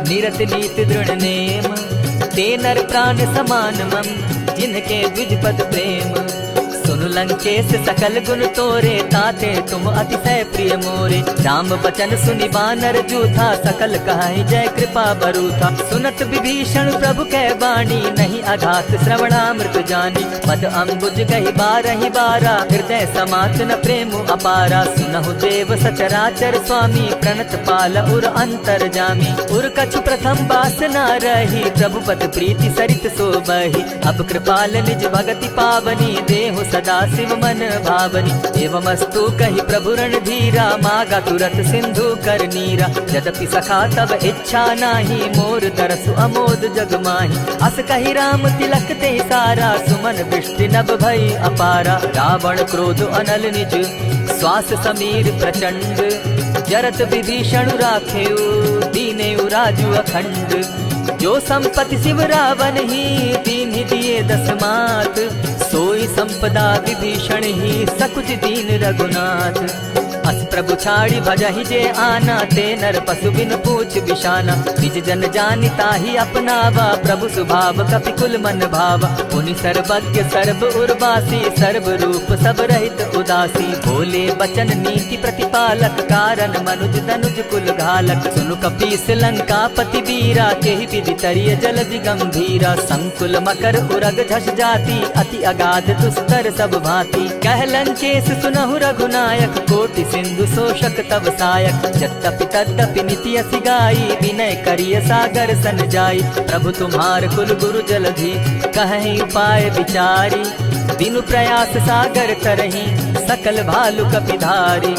निरत नीति दृढ़ नेम। ते नर प्राण समान मम, जिनके द्विज पद प्रेम। सुनु लंकेश सकल गुण तोरे, ताते तुम अतिशय प्रिय मोरे। राम बचन सुनि बानर जूथा, सकल कहाई जय कृपा बरूथा। सुनत विभीषण प्रभु कै बाणी, नहीं अघात श्रवणामृत जानी। पद अम्बुज गहि बारहि बारा, हृदय समात न प्रेम अपारा। सुनहु देव सचराचर स्वामी, प्रणत पाल उर अंतर जामी। उर कछु प्रथम बास न रही, प्रभु पद प्रीति सरित सोबहि। अब कृपाल निज भगति पावनी, देहु सदा शिव मन भावनी। एवमस्तु कहि प्रभु रणधीरा, मागा तुरत सिंधु कर नीरा। यद्यपि सखा तब इच्छा नाही, मोर तरसु अमोद जग माही। अस कहि राम तिलक ते सारा, सुमन दृष्टि नभ भई अपारा। रावण क्रोध अनल निज, श्वास समीर प्रचंड। जरत विभीषण राखेउ, दीनेउ राजु अखंड। जो संपत्ति शिव रावण ही, दीन दिए दस मात। सोई संपदा विभीषण ही, सकुच दीन रघुनाथ। अस प्रभु छाड़ी भजहि जे आना, ते नर पशु बिन पूछ बिशाना। निज जन जानि ताहि अपनावा, प्रभु स्वभाव कपि कुल मन भावा। पुनि सर्वज्ञ सर्व उर्वासी, सर्व रूप सब रहित उदासी। बोले बचन नीति प्रतिपालक, कारण मनुज तनुज कुल घालक। सुनु कपीस लंकापति वीरा, तेहि विधि तरिय जलधि गंभीरा। संकुल मकर उरग झष जाति, अति अगाध दुस्तर सब भांति। कहलन चेस सुनहु रघुनायक, कोटि सिंधु शोषक तब सायक। यद्यपि तद्यपि निति असि गाई, विनय करिय सागर सन जाई। प्रभु तुम्हार कुल गुरु जलधि, कहीं उपाय विचारी। दिनु प्रयास सागर तरही, सकल भालु कपिधारी।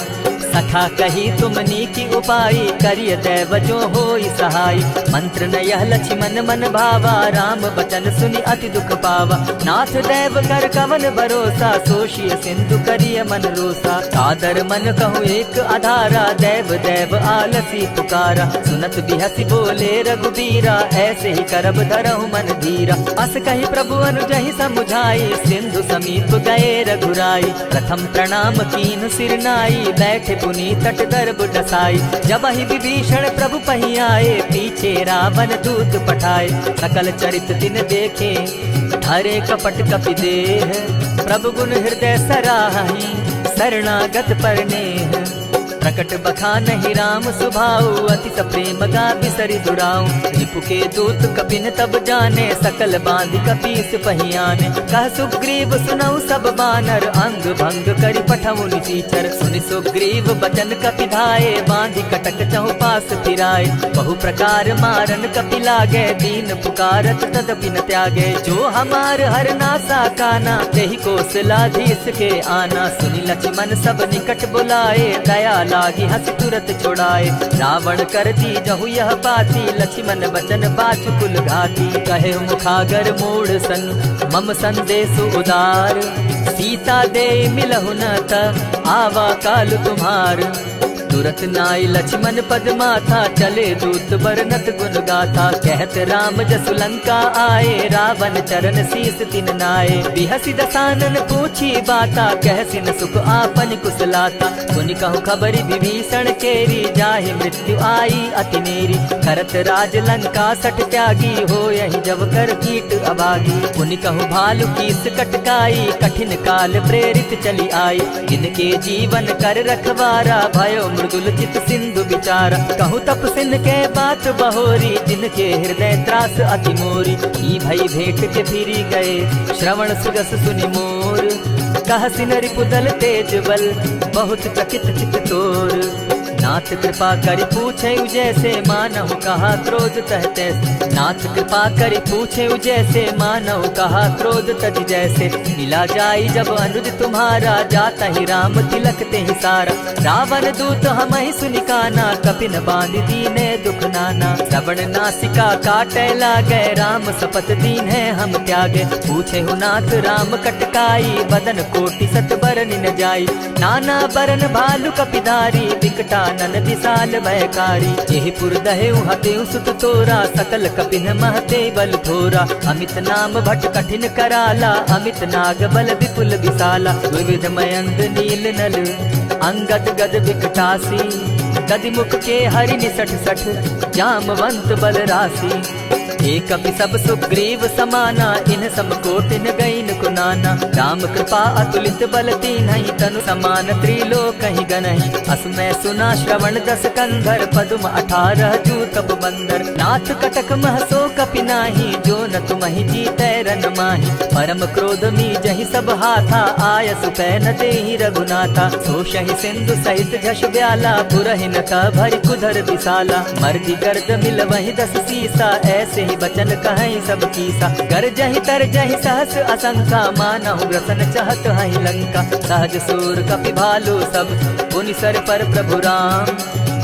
सखा कही तुमनी की उपाई, करिय दैव जो होई सहाय। मंत्र न यह लक्ष्मण मन भावा, राम बचन सुनि अति दुख पावा। नाथ दैव कर कवन भरोसा, सोशिय सिंधु करिय मन रोसा। सादर मन कहूँ एक आधारा, दैव दैव आलसी पुकारा। सुनत बिहसी बोले रघुबीरा, ऐसे ही करब धरहु मन धीरा। अस कही प्रभु अनुजहि समुझाई, सिंधु समीप गए रघुराई। प्रथम प्रणाम कीन सिर नाई, बैठे पुनि तट दर्भ डसाई। जब ही विभीषण प्रभु पही आए, पीछे रावण दूत पठाए। सकल चरित दिन देखे, हरे कपट कपि देह। प्रभु गुण हृदय सराहि, शरणागत परनेह। प्रकट बखानहि राम सुभाऊ, अति प्रेम गा बिसरि दुराऊ। रिपु के दूत कपिन तब जाने, सकल बांधि कपीस पहियाने। कह सुग्रीव सुनऊ सब बानर, अंग भंग करि पठऊ निसीचर। सुनि सुग्रीव बचन कपि धाये, बांधि कटक चहु पास फिराए। बहु प्रकार मारन कपि लागे, दीन पुकारत तदपि न त्यागे। जो हमार हर नासा काना, तेहि कौशलाधीश के आना। सुनि लक्ष्मण सब निकट बुलाए, दया लागी हंस तुरत छुड़ाए। रावण कर दी जहु यह बाती, लक्ष्मण बचन बाचु कुल घाती। कहे मुखागर मूढ़ सन, मम संदेश उदार। सीता दे मिलहु न त, आवा काल तुम्हार। तुरत नाई लक्ष्मण पद माथा, चले दूत बरनत गुण गाथा। कहत राम जसु लंका आए, रावण चरण शीस तिन नाए। बिहसी दसानन पूछी बाता, कहसिन सुख आपन कुशलाता। सुनि कहु खबरी विभीषण केरी, जाहि मृत्यु आई अति नेरी। करत राज लंका सठ त्यागी, हो यही जब कर कीट अभागी। पुनि कहु भालु कीस कटकाई, कठिन काल प्रेरित चली आई। जिनके जीवन कर रखवारा, भयो मृदुल चित सिंधु विचारा। कहु तप सिंध के बात बहोरी, जिनके हृदय त्रास अति मोरी। ई भई भेंट के फिरी गए, श्रवण सुगस सुनि मोर। कह सिन रिपुदल तेज बल, बहुत चकित चित तोर। नाथ कृपा करि पूछे जैसे, मानहु कहा क्रोध तह तैसे। नाथ कृपा करि पूछे जैसे, मानहु कहा क्रोध तज जैसे। मिला जाई जब अनुज तुम्हारा, जाता ही राम तिलक ते ही सारा। रावण दूत हमहि सुनि काना, कपिन बांधि दीने दुख नाना। श्रवण नासिका काटे लागे, राम सपत दीन है हम त्यागे। पूछे हु नाथ राम कटकाई, बदन कोटि सत बरन न जाई। नाना बरन भालु कपिधारी, विकटा नन विशाल भयकारी। जेहि पुर दहेउ हतेउ सुत तोरा, सकल कपिन महते बल थोरा। अमित नाम भट कठिन कराला, अमित नाग बल विपुल विशाला। विविध मयंद नील नल, अंगद गद विकटासी। गदि मुख के हरि निसठ सठ, जामवंत बल राशि। एक कपि सब सुग्रीव समाना, इन सम कोटिन गईन कुनाना। राम कृपा अतुलित बल तीन्हि, तनु समान त्रिलोक ही गनहि। असमय सुना श्रवण दस कंधर, पदुम 18 जूतब बंदर। नाथ कटक महसो कपि नाही, जो न तुमहि जीतै रन माही। परम क्रोध मी जहि सब हाथा, आय सुपै न देहि रघुनाथा। सोषहि सिंधु सहित झष ब्याला, पुरहिन का भरि कुधर विशाला। मर्दि गर्द मिल वहि 10 सीसा, ऐसे ही बचन कहीं सब कीसा। गरजहि तरजहि सहस असंखा, मानहु ग्रसन चाहत हहि लंका। सहज सूर कपि भालु सब, पुनि सर पर प्रभु राम।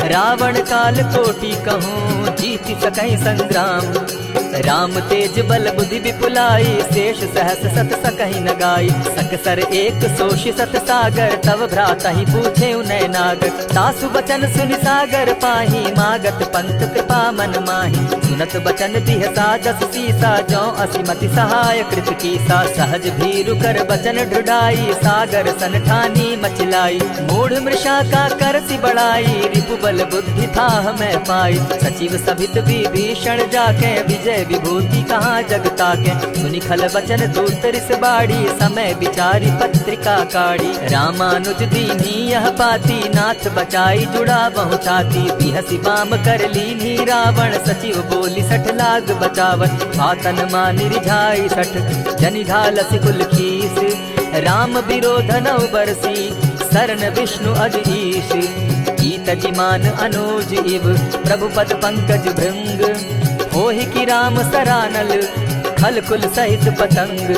रावण काल कोटि कहूँ जीति सकहि संग्राम। राम तेज बल बुद्धि विपुलाई, शेष सहस सत सकहि न गाई। सकसर एक सोषि सत सागर, तव भ्राता ही पूछे उनय नागर। तासु बचन सुनि सागर पाही, मागत पंथ कृपा मन माही। सुनत बचन दिह सादस सीसा, जौ असिमति सहाय कृत कीसा। सहज भीरु कर बचन ढुढ़ाई, सागर सन ठानी मचिलाई। मूढ़ मृषा का करसी बढ़ाई, रिपु बल बुद्धि था मैं पाई। सचिव सभित विभीषण जाके, विजय विभूति कहाँ जगता के। सुनि खल बचन दूत रिस बाड़ी, समय विचारी पत्रिका काढ़ी। रामानुज दीनी यह पाती, नाथ बचाई जुड़ा बहु छाती। बिहसी बाम कर लीनी रावण, सचिव बोली सठ लाग बचावन। आतन मानि रिझाई सठ, जनि ढालसी कुल खीस। राम विरोध नौ बरसी, शरण विष्णु अज ईश। गीत जिमान अनुज इव, प्रभु पद पंकज भृंग। होहि की राम सरानल, खल कुल सहित पतंग।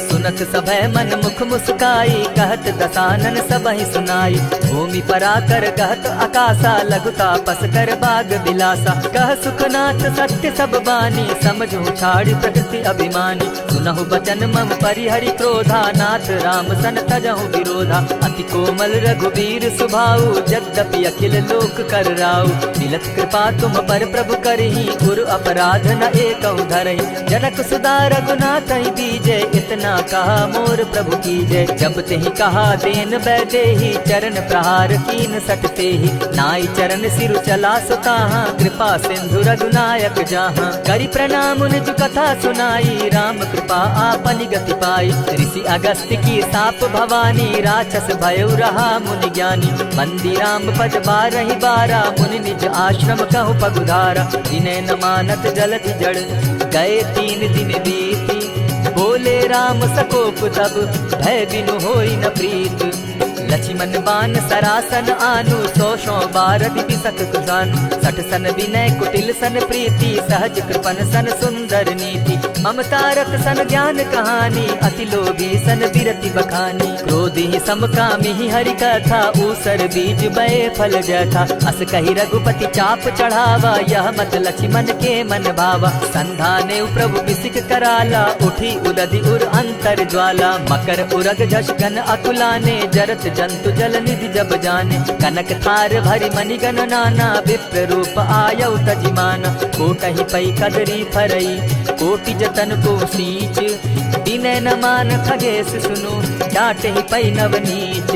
सुनत सभय मन मुख मुस्काई, कहत दसानन सबहि सुनाई। भूमि पराकर कहत आकाशा, लघुता पस कर बाग बिलासा। कह सुखनाथ सत्य सब बानी, समझू छाड़ी प्रकृति अभिमानी। सुनहु बचन मम परिहरि क्रोधा, नाथ राम सन तजहु विरोधा। अति कोमल रघुबीर सुभाऊ, यद्यपि अखिल लोक कर राऊ। मिलत कृपा तुम पर प्रभु करही, गुरु अपराध न एकहु धरहि। जनक सुदा रघुनाथ ही बीजे, इतना कहा मोर प्रभु की जय। जब ते ही कहा देन बैदेही, चरण प्रहार कीन सटते ही। नाई चरण सिरु चला सुताहा, कृपा सिंधु रघुनायक जाहा। करि प्रणाम निज कथा सुनाई, राम कृपा आपनि गति पाई। ऋषि अगस्त्य की साप भवानी, राक्षस भयउ रहा मुनि ज्ञानी। बंदी राम पद बारहि बारा, मुनि निज आश्रम कहु पगुधारा। जिने न मानत जलधि जड़, गए 3 दिन बीती। बोले राम सकोप तब, भय बिनु होई न प्रीत। लक्ष्मण बान सरासन आनु, 100 बार बिसक कुजानु। 60 सन विनय कुटिल सन प्रीति, सहज कृपन सन सुंदर नीति। ममता रत सन ज्ञान कहानी, अति लोभी सन बिरति बखानी। क्रोधी समकामी हरि कथा, ऊसर बीज बय फल जथा। अस कही रघुपति चाप चढ़ावा, यह मत लक्ष्मण के मन भावा। संधाने प्रभु बिसिक कराला, उठी उदधि उर अंतर ज्वाला। मकर उरग झस गन अकुलाने, जरत जंतु जल निधि जब जाने। कनक थार भरि मणिगण नाना, विप्र रूप आयौ तजिमाना। कोटहि पै कदरी फरई, कोटि जतन को सींच। विनय न मान खगेश सुनु, जाटहि पै नवनीच।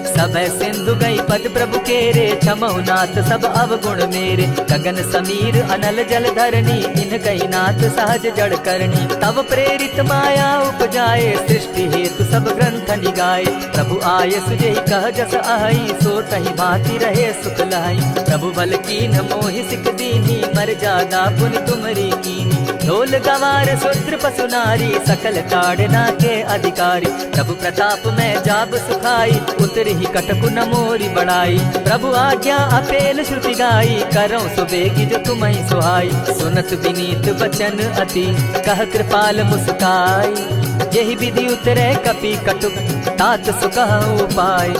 सब सिंधु गई पद प्रभु केरे, क्षमहु नाथ सब अवगुण मेरे। गगन समीर अनल जल धरनी, इन गई नाथ सहज जड़ करनी। तब प्रेरित माया उपजाए, सृष्टि हेतु सब ग्रंथ निगाए। प्रभु आय सुजेहि कह जस अहई, सो तहि भांति रहे सुख लहई। प्रभु बल कीन मोहि सिक दीनी, मर्यादा पुनि तुमरी कीनी। ढोल गवार शूद्र पशु नारी, सकल ताड़ना के अधिकारी। प्रभु प्रताप में जाब सुखाई, उतरि कटकु न मोरी बढ़ाई। प्रभु आज्ञा अपेल श्रुति गाई, करौ सुबेगी जो तुम्हि सुहाई। सुनत विनीत बचन अति, कह कृपाल मुस्काई। यही विधि उतरे कपि कटुक, तात सुकहु उपाय।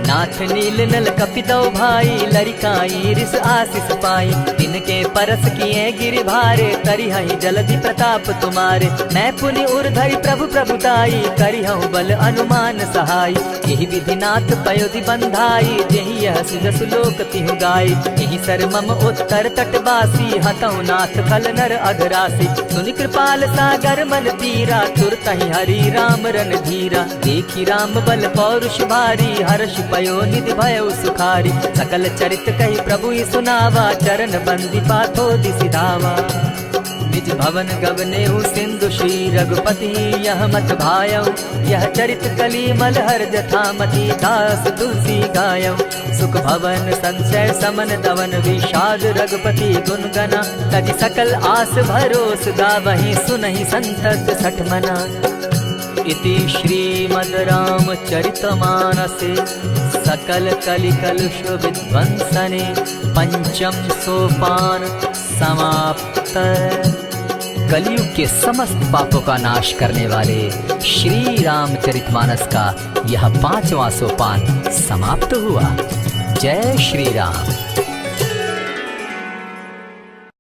नाथ नील नल कपि दो भाई, लरिकाई रिस आशीष पाई। तिनके परस किए गिरि भारे, तरिहहि जलधि प्रताप तुम्हारे। मैं पुनि उर्धरि प्रभु प्रभुताई, करिहु बल अनुमान सहाय। यही विधि नाथ पयोधि बंधाई, जेहि यह सुजसु लोक तिहु गाई। यही सर मम उत्तर तटवासी, हतहु नाथ खल नर अघरासी। सुनि कृपाल सागर मन तीरा, तुरतहि हरि राम रन धीरा। देखी राम बल पौरुष भारी, हर्ष पयो निधि भयउ सुखारी। सकल चरित कही प्रभु ही सुनावा, चरण बंदी पाथो दिसि धावा। निज भवन गवनेहु सिंधु श्री रघुपति, यह मत भायौ। यह चरित कली मलहर जथामति, दास तुलसी गायौ। सुख भवन संशय समन दवन, विषाद रघुपति गुण गना। तजि सकल आस भरोस, गावहि सुनहि संतत सठ मना। इति श्रीमद् रामचरितमानसे, सकल कलिकलुष विध्वंसने। पंचम सोपान समाप्त। कलयुग के समस्त पापों का नाश करने वाले श्री रामचरितमानस का यह 5वां सोपान समाप्त हुआ। जय श्री राम।